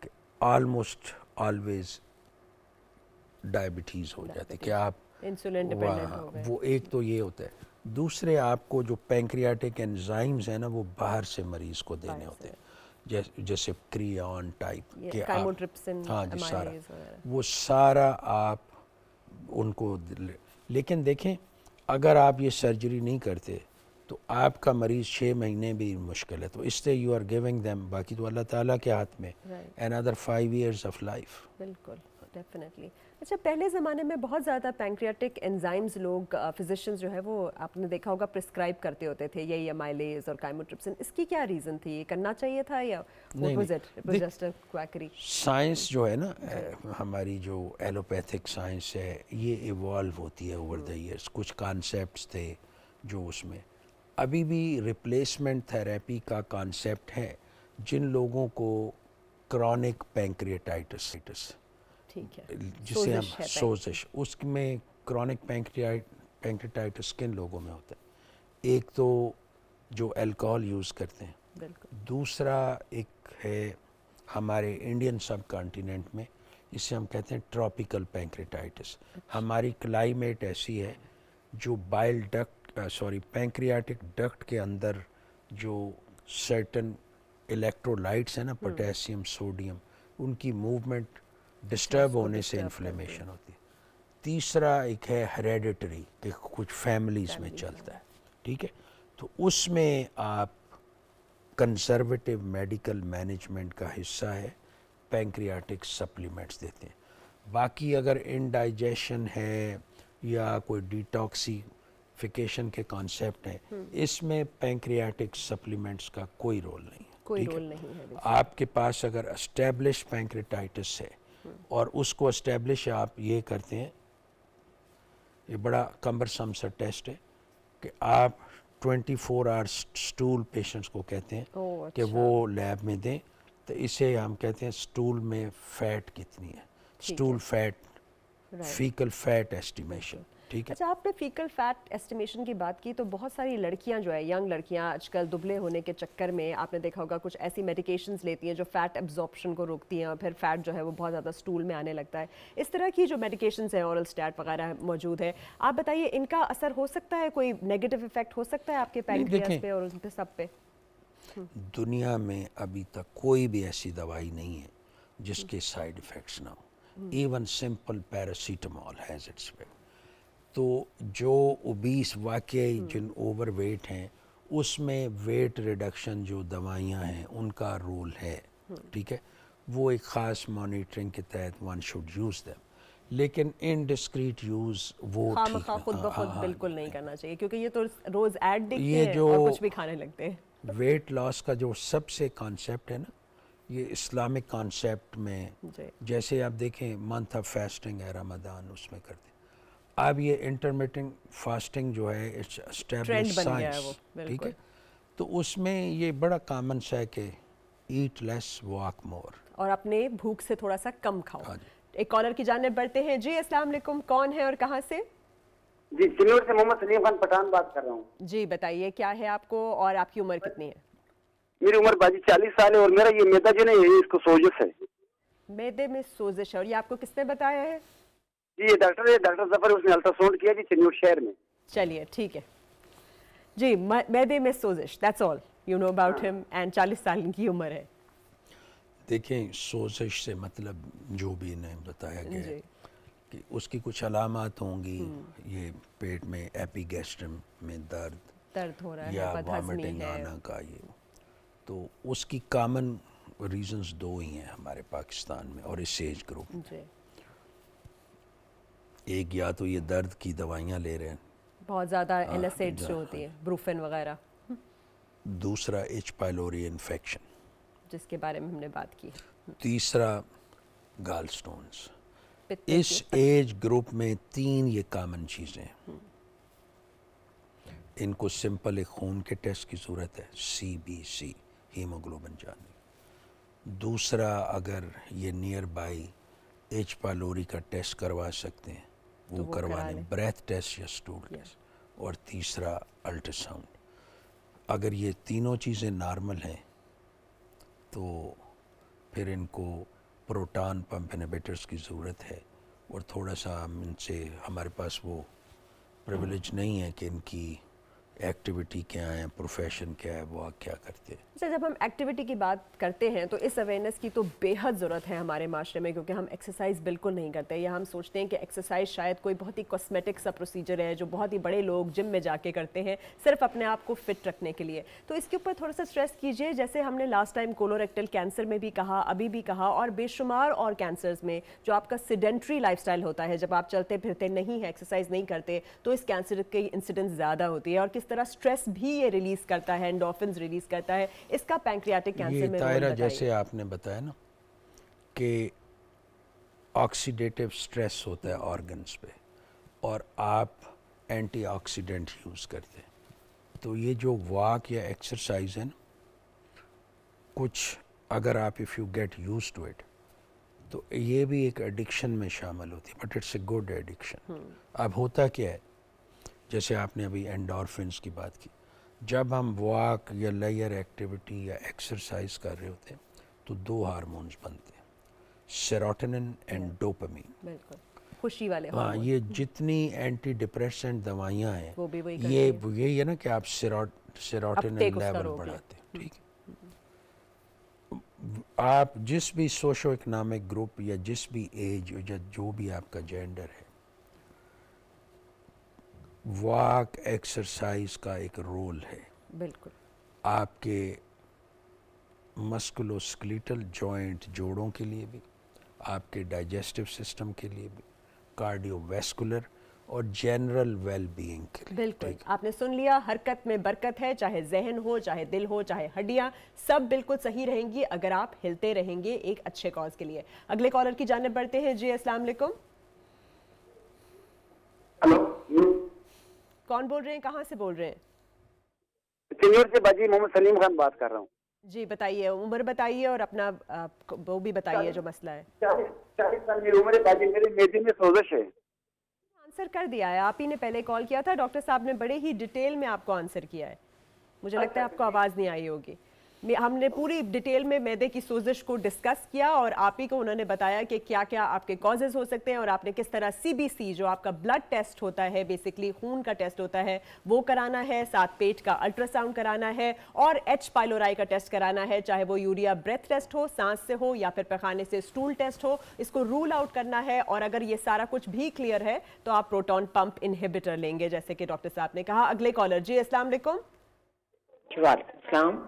کہ آلموسٹ آلویز ڈائبٹیز ہو جاتی ہے کہ آپ انسولین ڈیپینڈنٹ ہو گئے. وہ ایک تو یہ ہوتا ہے. دوسرے آپ کو جو پینکریاٹک انزائمز ہیں نا وہ باہر سے مریض کو دینے ہوتے ہیں. جیسے کریون ٹائپ یہ کہ کائموٹرپسن، ہاں جی سارا امائلیز وغیرہ. وہ سارا آپ ان کو لیکن دیکھیں اگر آپ یہ سرجری نہیں کرتے تو آپ کا مریض 6 مہینے بھی مشکل ہے، تو اس سے یو آر گیونگ دیم، باقی تو اللہ تعالیٰ کے ہاتھ میں، another 5 years of life. بالکل ڈیفینیٹلی. اچھا پہلے زمانے میں بہت زیادہ پینکریاٹک انزائمز لوگ فزیشینز جو ہے وہ آپ نے دیکھا ہوگا پرسکرائب کرتے ہوتے تھے، یہی امائلیز اور کائموٹرپسن. اس کی کیا ریزن تھی؟ یہ کرنا چاہیے تھا یا what was it? It was just a quackery. Science جو ہے نا ہماری جو ایلوپیتھک سائنس ہے یہ ایوالو ہوتی ہے اوور دا ایئرس. کچھ کانسیپٹس تھے جو اس میں ابھی بھی ریپلیسمنٹ تھراپی کا کانسیپٹ ہے جن لوگوں کو کرونک پینکریاٹائٹس ٹھیک ہے، جسے ہم سوزش، اس میں کرونک پینکریاٹائٹس کن لوگوں میں ہوتا ہے؟ ایک تو جو الکوہول یوز کرتے ہیں، بالکل. دوسرا ایک ہے ہمارے انڈین سب کانٹیننٹ میں اسے ہم کہتے ہیں ٹراپیکل پینکریاٹائٹس. ہماری کلائمیٹ ایسی ہے جو بائل ڈکٹ پینکریاٹک ڈکٹ کے اندر جو سرٹن الیکٹرولائٹس ہیں نا، پوٹیسیم سوڈیم، ان کی موومنٹ ڈسٹرب ہونے سے انفلیمیشن ہوتی ہے. تیسرا ایک ہے ہیریڈیٹری کہ کچھ فیملیز میں چلتا ہے، ٹھیک ہے. تو اس میں آپ کنزرویٹو میڈیکل مینجمنٹ کا حصہ ہے پینکریاٹک سپلیمنٹس دیتے ہیں. باقی اگر انڈائجیشن ہے یا کوئی ڈیٹاکسیفیکیشن کے کانسیپٹ ہیں، اس میں پینکریاٹک سپلیمنٹس کا کوئی رول نہیں ہے. کوئی رول نہیں ہے. آپ کے پاس اگر اسٹیبلش پینکریاٹائٹس ہے اور اس کو اسٹیبلش آپ یہ کرتے ہیں، یہ بڑا کمبرسم سا ٹیسٹ ہے کہ آپ 24 آورس سٹول پیشنٹس کو کہتے ہیں کہ وہ لیب میں دیں، تو اسے ہم کہتے ہیں سٹول میں فیٹ کتنی ہے، stool fat, fecal fat estimation. ٹھیک ہے. اچھا آپ نے فیکل فیٹ ایسٹیمیشن کی بات کی تو بہت ساری لڑکیاں جو ہے، ینگ لڑکیاں آج کل دبلے ہونے کے چکر میں آپ نے دیکھا ہوگا کچھ ایسی میڈیکیشنز لیتی ہیں جو فیٹ ایبزارپشن کو روکتی ہیں اور پھر فیٹ جو ہے وہ بہت زیادہ سٹول میں آنے لگتا ہے. اس طرح کی جو میڈیکیشنز ہیں، اورل سٹیٹ وغیرہ موجود ہے، آپ بتائیے ان کا اثر ہو سکتا ہے، کوئی نیگیٹو افیکٹ ہو سکتا ہے آپ کے پینکریاس پہ اور ان پہ سب پہ؟ دنیا میں ابھی تک کوئی بھی ایسی دوائی نہیں ہے جس کے سائیڈ افیکٹس نہ ہوں. Even simple paracetamol has its effect. تو جو اوبیس واقعی جن اوور ویٹ ہیں اس میں ویٹ ریڈکشن جو دوائیاں ہیں ان کا رول ہے، ٹھیک ہے. وہ ایک خاص مانیٹرنگ کے تحت ون شوڈ یوز دیم، لیکن انڈسکریٹ یوز وہ خامخواہ خود بخود بالکل نہیں کرنا چاہیے، کیونکہ یہ تو روز ایڈ دیکھتے ہیں اور کچھ بھی کھانے لگتے ہیں. ویٹ لاس کا جو سب سے کانسیپٹ ہے نا، یہ اسلامک کانسیپٹ میں جیسے آپ دیکھیں منتھ آف فاسٹنگ ہے رمضان، اس میں کرتے ہیں. اب یہ انٹرمیٹنٹ فاسٹنگ جو ہے اسٹیبلش سائنس، ٹھیک ہے. تو اس میں یہ بڑا کامن سا ہے کہ ایٹ لیس واک مور، اور اپنے بھوک سے تھوڑا سا کم کھاؤ. ایک کالر کی جانب بڑھتے ہیں. جی السلام علیکم، کون ہے اور کہاں سے؟ جی چنور سے محمد سلیم خان پٹھان بات کر رہا ہوں. جی بتائیے کیا ہے آپ کو اور آپ کی عمر کتنی ہے؟ میری عمر باجی 40 سال ہے اور میرا یہ میدا جو ہے اس کو سوزش ہے. میدے میں سوزش ہے، اور یہ آپ کو کس نے بتایا ہے؟ جی یہ ڈاکٹر ظفر، اس نے الٹراساؤنڈ کیا جی چنور شہر میں. چلیے ٹھیک ہے جی. میدے میں سوزش، that's all you know about ہم، اینڈ 40 سال کی عمر ہے. دیکھیں سوزش سے مطلب جو بھی انہیں بتایا گیا ہے کہ اس کی کچھ علامات ہوں گی، یہ پیٹ میں ایپیگیسٹرم میں درد ہو رہا ہے، یا وامٹنگ آنا کا. یہ تو اس کی کامن ریزنز دو ہی ہیں ہمارے پاکستان میں اور اس ایج گروپ میں. ایک یا تو یہ درد کی دوائیاں لے رہے ہیں، بہت زیادہ ایل ایس ایڈز جو ہوتی ہیں، بروفن وغیرہ. دوسرا ایچ پائلوری انفیکشن جس کے بارے میں ہم نے بات کی. تیسرا گال سٹونز. اس ایج گروپ میں 3 یہ کامن چیزیں ہیں. ان کو سمپل ایک خون کے ٹیسٹ کی ضرورت ہے، CBC ہیموگلوبن جاننے. دوسرا اگر یہ نیئر بائی ایچ پائلوری کا ٹیسٹ کروا سکتے ہیں وہ کروا لیں، بریتھ ٹیسٹ یا سٹول ٹیسٹ. اور تیسرا الٹراساؤنڈ. اگر یہ تینوں چیزیں نارمل ہیں تو پھر ان کو پروٹان پمپ انہیبیٹرز کی ضرورت ہے. اور تھوڑا سا ہم ان سے، ہمارے پاس وہ پریویلیج نہیں ہے کہ ان کی ایکٹیویٹی کیا ہے, پروفیشن کیا ہے, وہ کیا کرتے ہیں. اچھا, جب ہم ایکٹیویٹی کی بات کرتے ہیں تو اس اویئرنیس کی تو بے حد ضرورت ہے ہمارے معاشرے میں, کیونکہ ہم ایکسرسائز بالکل نہیں کرتے, یا ہم سوچتے ہیں کہ ایکسرسائز شاید کوئی بہت ہی کاسمیٹک سا پروسیجر ہے جو بہت ہی بڑے لوگ جم میں جا کے کرتے ہیں صرف اپنے آپ کو فٹ رکھنے کے لیے. تو اس کے اوپر تھوڑا سا اسٹریس کیجئے, جیسے ہم نے لاسٹ ٹائم کولوریکٹل کینسر میں بھی کہا, ابھی بھی کہا, اور بے شمار اور کینسرز میں جو آپ کا سیڈنٹری لائف سٹائل ہوتا ہے, جب آپ چلتے پھرتے نہیں ہیں, ایکسرسائز نہیں کرتے, تو اس کینسر کی انسیڈنس زیادہ ہوتی ہے, اور کس طرح اسٹریس بھی یہ ریلیز کرتا ہے, اینڈورفنز ریلیز کرتا ہے. اس کا پینکریاٹک کینسر میں طاہرہ جیسے آپ نے بتایا نا کہ آکسیڈیٹیو سٹریس ہوتا ہے آرگنز پہ, اور آپ اینٹی آکسیڈنٹ یوز کرتے ہیں, تو یہ جو واک یا ایکسرسائز ہے نا, کچھ اگر آپ if you get used to it تو یہ بھی ایک ایڈکشن میں شامل ہوتی ہے, but it's a good addiction. اب ہوتا کیا ہے, جیسے آپ نے ابھی اینڈورفنس کی بات کی, جب ہم واک یا لیئر ایکٹیویٹی یا ایکسرسائز کر رہے ہوتے ہیں تو دو ہارمونز بنتے ہیں, سیروٹونن اینڈ ڈوپامین. بالکل خوشی والے ہاں, یہ جتنی اینٹی ڈپریسنٹ دوائیاں ہیں وہ بھی وہی یہ ہے نا کہ آپ سیروٹونن لیول بڑھاتے ہیں. ٹھیک ہے, آپ جس بھی سوشو اکنامک گروپ یا جس بھی ایج یا جو بھی آپ کا جینڈر ہے, واک ایکسرسائز کا ایک رول ہے. بالکل آپ کے مسکولو اسکلیٹل جوائنٹ جوڑوں کے لیے بھی, آپ کے ڈائجسٹو سسٹم کے لیے بھی, کارڈیو ویسکولر اور جنرل ویل بینگ کے لیے. بالکل آپ نے سن لیا, حرکت میں برکت ہے, چاہے ذہن ہو, چاہے دل ہو, چاہے ہڈیاں, سب بالکل صحیح رہیں گی اگر آپ ہلتے رہیں گے ایک اچھے کاز کے لیے. اگلے کالر کی جانب بڑھتے ہیں. جی السلام علیکم. کون بول رہے ہیں, کہاں سے بول رہے ہیں؟ کنور سے باجی محمد سلیم خان بات کر رہا ہوں. جی بتائیے, عمر بتائیے اور اپنا وہ بھی بتائیے جو مسئلہ ہے. 40 سال میری عمر ہے باجی, میرے معدے میں سوزش ہے. آنسر کر دیا ہے, آپ ہی نے پہلے کال کیا تھا, ڈاکٹر صاحب نے بڑے ہی ڈیٹیل میں آپ کو آنسر کیا ہے. مجھے لگتا ہے آپ کو آواز نہیں آئی ہوگی. ہم نے پوری ڈیٹیل میں معدے کی سوزش کو ڈسکس کیا, اور آپ ہی کو انہوں نے بتایا کہ کیا کیا آپ کے کازز ہو سکتے ہیں, اور آپ نے کس طرح CBC جو آپ کا بلڈ ٹیسٹ ہوتا ہے, بیسکلی خون کا ٹیسٹ ہوتا ہے, وہ کرانا ہے, ساتھ پیٹ کا الٹرا ساؤنڈ کرانا ہے, اور H پائلورائی کا ٹیسٹ کرانا ہے, چاہے وہ یوریا بریتھ ٹیسٹ ہو, سانس سے ہو, یا پھر پیخانے سے اسٹول ٹیسٹ ہو, اس کو رول آؤٹ کرنا ہے. اور اگر یہ سارا کچھ بھی کلیئر ہے تو آپ پروٹون پمپ انہیبیٹر لیں گے, جیسے کہ ڈاکٹر صاحب نے کہا. اگلے کالر. جی السلام علیکم. وعلیکم السلام.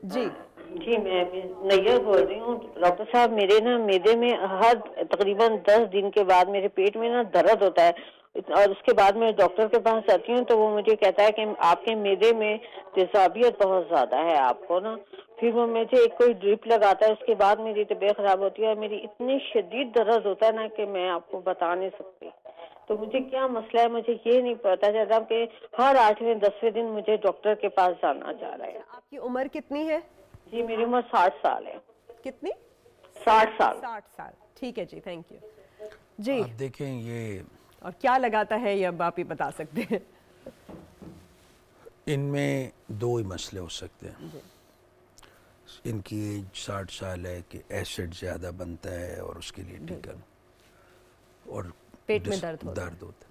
جی میں نیہ بول رہی ہوں. ڈاکٹر صاحب میرے نا معدے میں ہر تقریباً 10 دن کے بعد میرے پیٹ میں نا درد ہوتا ہے, اور اس کے بعد میں ڈاکٹر کے پاس آتی ہوں تو وہ مجھے کہتا ہے کہ آپ کے معدے میں تیزابیت بہت زیادہ ہے آپ کو نا. پھر وہ مجھے ایک کوئی ڈرپ لگاتا ہے, اس کے بعد میری طبیعت خراب ہوتی ہے, اور میری اتنی شدید درد ہوتا ہے نا کہ میں آپ کو بتا نہیں سکتی. تو مجھے کیا مسئلہ ہے, مجھے یہ نہیں پتا چلتا کہ ہر 8ویں 10ویں دن مجھے ڈاکٹر کے پاس جانا چاہ رہا ہے. آپ کی عمر کتنی ہے؟ جی میری عمر 60 سال ہے. کتنی؟ 60 سال. 60 سال. ٹھیک ہے جی, تھینک یو. جی آپ دیکھیں یہ اور کیا لگاتا ہے یہ اب آپ ہی بتا سکتے ہیں. ان میں دو ہی مسئلے ہو سکتے ہیں. ان کی ایج 60 سال ہے کہ ایسڈ زیادہ بنتا ہے اور اس کے لیے ٹھیک ہے, اور پیٹ میں درد ہوتا ہے.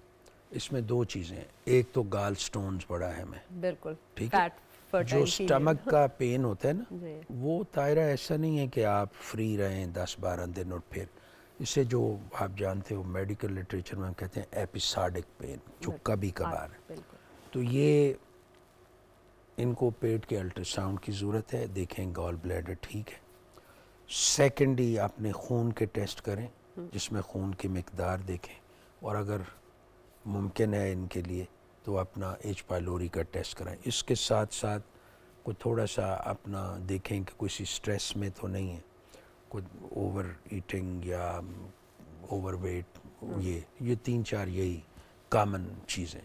اس میں دو چیزیں ہیں, ایک تو گال سٹونز بڑا ہے ہمیں, بالکل ٹھیک ہے, جو سٹمک کا پین ہوتا ہے نا, وہ طاہرہ ایسا نہیں ہے کہ آپ فری رہیں 10-12 دن اور پھر اسے جو آپ جانتے ہو میڈیکل لٹریچر میں ہم کہتے ہیں ایپیساڈک پین, جو کبھی کبھار ہے. تو یہ ان کو پیٹ کے الٹرا ساؤنڈ کی ضرورت ہے, دیکھیں گال بلیڈر ٹھیک ہے. سیکنڈلی اپنے خون کے ٹیسٹ کریں جس میں خون کی مقدار دیکھیں, اور اگر ممکن ہے ان کے لیے تو اپنا H پائلوری کا ٹیسٹ کرائیں. اس کے ساتھ ساتھ کوئی تھوڑا سا اپنا دیکھیں کہ کوئی سی سٹریس میں تو نہیں ہے, کوئی اوور ایٹنگ یا اوور ویٹ, یہ 3-4 یہی کامن چیزیں.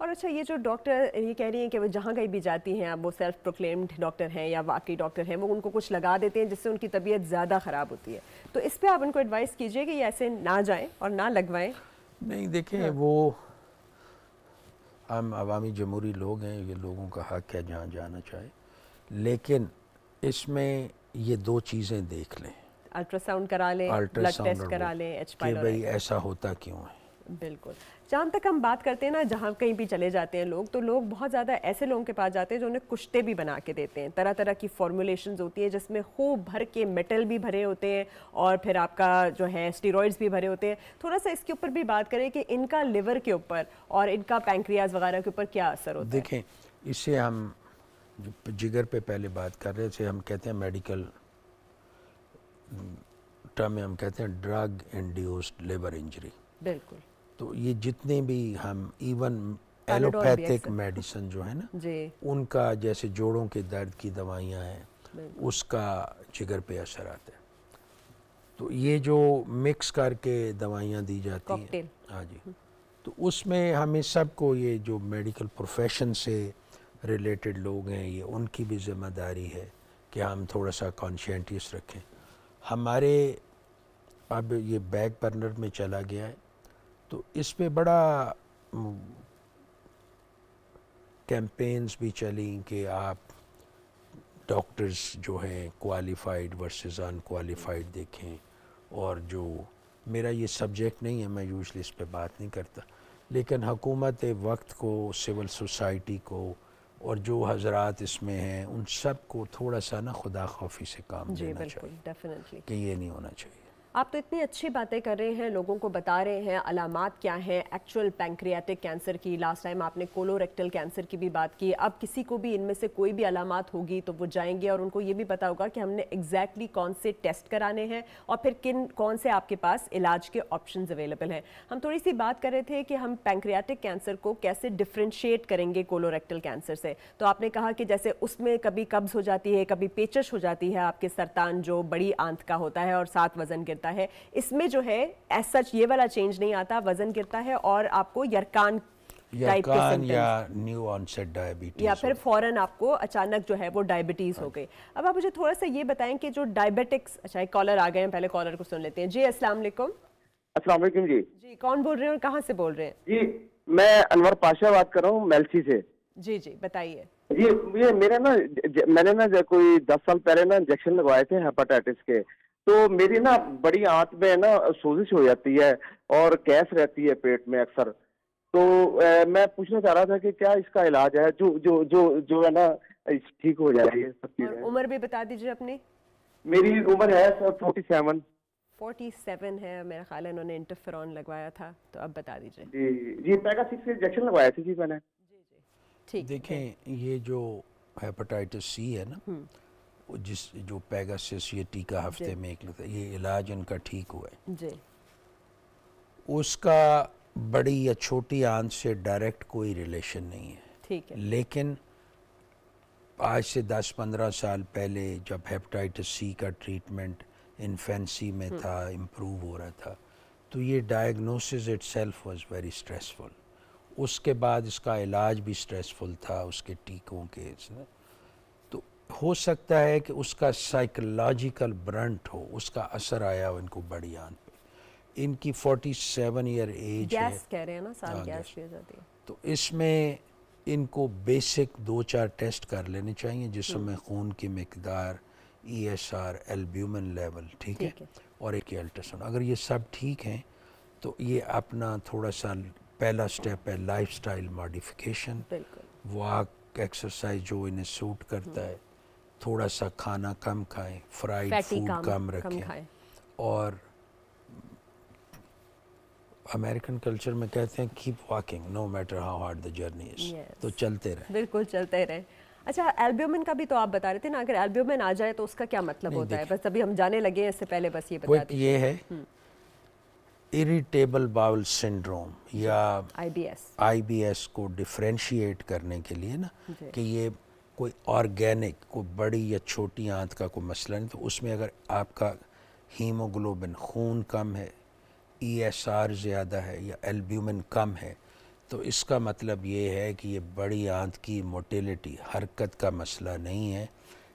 اور اچھا, یہ جو ڈاکٹر یہ کہہ رہی ہیں کہ وہ جہاں کہیں بھی جاتی ہیں, اب وہ سیلف پروکلیمڈ ڈاکٹر ہیں یا واقعی ڈاکٹر ہیں, وہ ان کو کچھ لگا دیتے ہیں جس سے ان کی طبیعت زیادہ خراب ہوتی ہے, تو اس پہ آپ ان کو ایڈوائس کیجئے کہ یہ ایسے نہ جائیں اور نہ لگوائیں. نہیں دیکھیں, وہ ہم عوامی جمہوری لوگ ہیں, یہ لوگوں کا حق ہے جہاں جانا چاہے, لیکن اس میں یہ دو چیزیں دیکھ لیں, الٹرا ساؤنڈ کرا لیں, بلڈ ٹیسٹ کرا لیں, H کہ بھئی ایسا ہوتا کیوں ہے. بالکل. جہاں تک ہم بات کرتے ہیں نا, جہاں کہیں بھی چلے جاتے ہیں لوگ, تو لوگ بہت زیادہ ایسے لوگوں کے پاس جاتے ہیں جو انہیں کشتے بھی بنا کے دیتے ہیں. طرح طرح کی فارمولیشنز ہوتی ہیں جس میں خوب بھر کے میٹل بھی بھرے ہوتے ہیں اور پھر آپ کا جو ہے اسٹیرائڈز بھی بھرے ہوتے ہیں. تھوڑا سا اس کے اوپر بھی بات کریں کہ ان کا لیور کے اوپر اور ان کا پینکریاز وغیرہ کے اوپر کیا اثر ہوتا ہے. دیکھیں, اسے ہم جگر پہ پہلے بات کر رہے تھے, ہم کہتے ہیں میڈیکل ٹرم میں ہم کہتے ہیں ڈرگ انڈیوسڈ لیور انجری. بالکل. تو یہ جتنے بھی ہم ایون ایلوپیتھک میڈیسن جو ہے نا, ان کا جیسے جوڑوں کے درد کی دوائیاں ہیں, اس کا جگر پہ اثر آتا ہے. تو یہ جو مکس کر کے دوائیاں دی جاتی ہیں, ہاں جی, تو اس میں ہمیں سب کو, یہ جو میڈیکل پروفیشن سے ریلیٹڈ لوگ ہیں, یہ ان کی بھی ذمہ داری ہے کہ ہم تھوڑا سا کانشینٹیس رکھیں. ہمارے اب یہ بیک برنر میں چلا گیا ہے, تو اس پہ بڑا کیمپینز بھی چلیں کہ آپ ڈاکٹرز جو ہیں کوالیفائڈ ورسز ان کوالیفائڈ دیکھیں. اور جو میرا یہ سبجیکٹ نہیں ہے, میں یوزلی اس پہ بات نہیں کرتا, لیکن حکومت وقت کو, سول سوسائٹی کو, اور جو حضرات اس میں ہیں ان سب کو تھوڑا سا نا خدا خوفی سے کام لینا چاہیے کہ یہ نہیں ہونا چاہیے. آپ تو اتنی اچھی باتیں کر رہے ہیں, لوگوں کو بتا رہے ہیں علامات کیا ہیں ایکچوئل پینکریاٹک کینسر کی. لاسٹ ٹائم آپ نے کولوریکٹل کینسر کی بھی بات کی. اب کسی کو بھی ان میں سے کوئی بھی علامات ہوگی تو وہ جائیں گے اور ان کو یہ بھی پتا ہوگا کہ ہم نے ایگزیکٹلی کون سے ٹیسٹ کرانے ہیں اور پھر کون سے آپ کے پاس علاج کے آپشنز اویلیبل ہیں. ہم تھوڑی سی بات کر رہے تھے کہ ہم پینکریاٹک کینسر کو کیسے ڈفرینشیٹ کریں گے کولوریکٹل کینسر سے. تو آپ نے کہا کہ جیسے اس میں کبھی قبض ہو جاتی ہے, کبھی پیچش ہو جاتی ہے, آپ کے سرطان جو بڑی آنت کا ہوتا ہے اور ساتھ وزن گرتا ہے. اس میں جو ہے ایز سچ یہ والا چینج نہیں آتا, وزن گرتا ہے اور آپ کو یرکان یا نیو آنسٹ ڈائبٹیز, یا پھر فوراً آپ کو اچانک جو ہے وہ ڈائبٹیز ہو گئی. اب آپ مجھے تھوڑا سا یہ بتائیں کہ جو ڈائبٹکس, اچھا ایک کالر آ گئے ہیں, پہلے کالر کو سن لیتے ہیں. جی السلام علیکم. السلام علیکم. جی کون بول رہے ہیں اور کہاں سے بول رہے ہیں؟ جی میں انور پاشا بات کر رہا ہوں میلسی سے. جی بتائیے. جی یہ میرے نا, میں نے نا کوئی 10 سال پہلے نا انجیکشن لگوائے تھے ہیپاٹائٹس کے, تو میری نا بڑی آنت میں نا سوزش ہو جاتی ہے اور گیس رہتی ہے پیٹ میں اکثر. تو میں پوچھنا چاہ رہا تھا کہ کیا اس کا علاج ہے جو ہے نا ٹھیک ہو جائے یہ سب چیزیں. عمر بھی بتا دیجیے اپنی. میری عمر ہے 47 ہے میرا خیال ہے. انہوں نے انٹرفیرون لگوایا تھا, تو اب بتا دیجیے. جی پیگا 6 سے انجیکشن لگوایا تھے جی میں نے. ٹھیک. دیکھیں یہ جو ہیپاٹائٹس سی ہے نا, جو پیگاسس یہ ٹیکہ ہفتے میں ایک لگتا ہے, یہ علاج ان کا ٹھیک ہوا ہے. جی اس کا بڑی یا چھوٹی آنت سے ڈائریکٹ کوئی ریلیشن نہیں ہے. ٹھیک ہے. لیکن آج سے 10-15 سال پہلے جب ہیپاٹائٹس سی کا ٹریٹمنٹ انفینسی میں تھا, امپروو ہو رہا تھا, تو یہ diagnosis itself was very stressful. اس کے بعد اس کا علاج بھی اسٹریسفل تھا, اس کے ٹیکوں کے. تو ہو سکتا ہے کہ اس کا سائیکولوجیکل برنٹ ہو, اس کا اثر آیا ہو ان کو بڑی آنت پہ. ان کی 47 ایئر ایج ہے, گیس کہہ رہے ہیں نا, سال گیس بھی ہو جاتی ہے. تو اس میں ان کو بیسک 2-4 ٹیسٹ کر لینے چاہیے, جسم میں خون کی مقدار, ESR, البیومن لیول, ٹھیک ہے, اور ایک الٹراساؤنڈ. اگر یہ سب ٹھیک ہیں تو یہ اپنا تھوڑا سا پہلا سٹیپ ہے life style modification. Walk, exercise جو انہیں سوٹ کرتا ہے, تھوڑا سا کھانا کم کھائیں, فرائیڈ فوڈ کم رکھیں, اور امریکن کلچر میں کہتے ہیں keep walking no matter how hard the journey is. تو چلتے رہیں. بالکل چلتے رہیں. اچھا البیومن کا بھی تو آپ بتا رہے تھے نا, اگر البیومن آ جائے تو اس کا کیا مطلب ہوتا ہے؟ بس ابھی ہم جانے لگے ہیں, اس سے پہلے بس یہ بتا دیجیے. یہ ہے اریٹیبل باؤل سنڈروم یا IBS کو ڈیفرینشیٹ کرنے کے لیے نا, کہ یہ کوئی آرگینک, کوئی بڑی یا چھوٹی آنت کا کوئی مسئلہ نہیں. تو اس میں اگر آپ کا ہیموگلوبن خون کم ہے, ESR زیادہ ہے, یا البیومن کم ہے, تو اس کا مطلب یہ ہے کہ یہ بڑی آنت کی موٹیلٹی, حرکت کا مسئلہ نہیں ہے,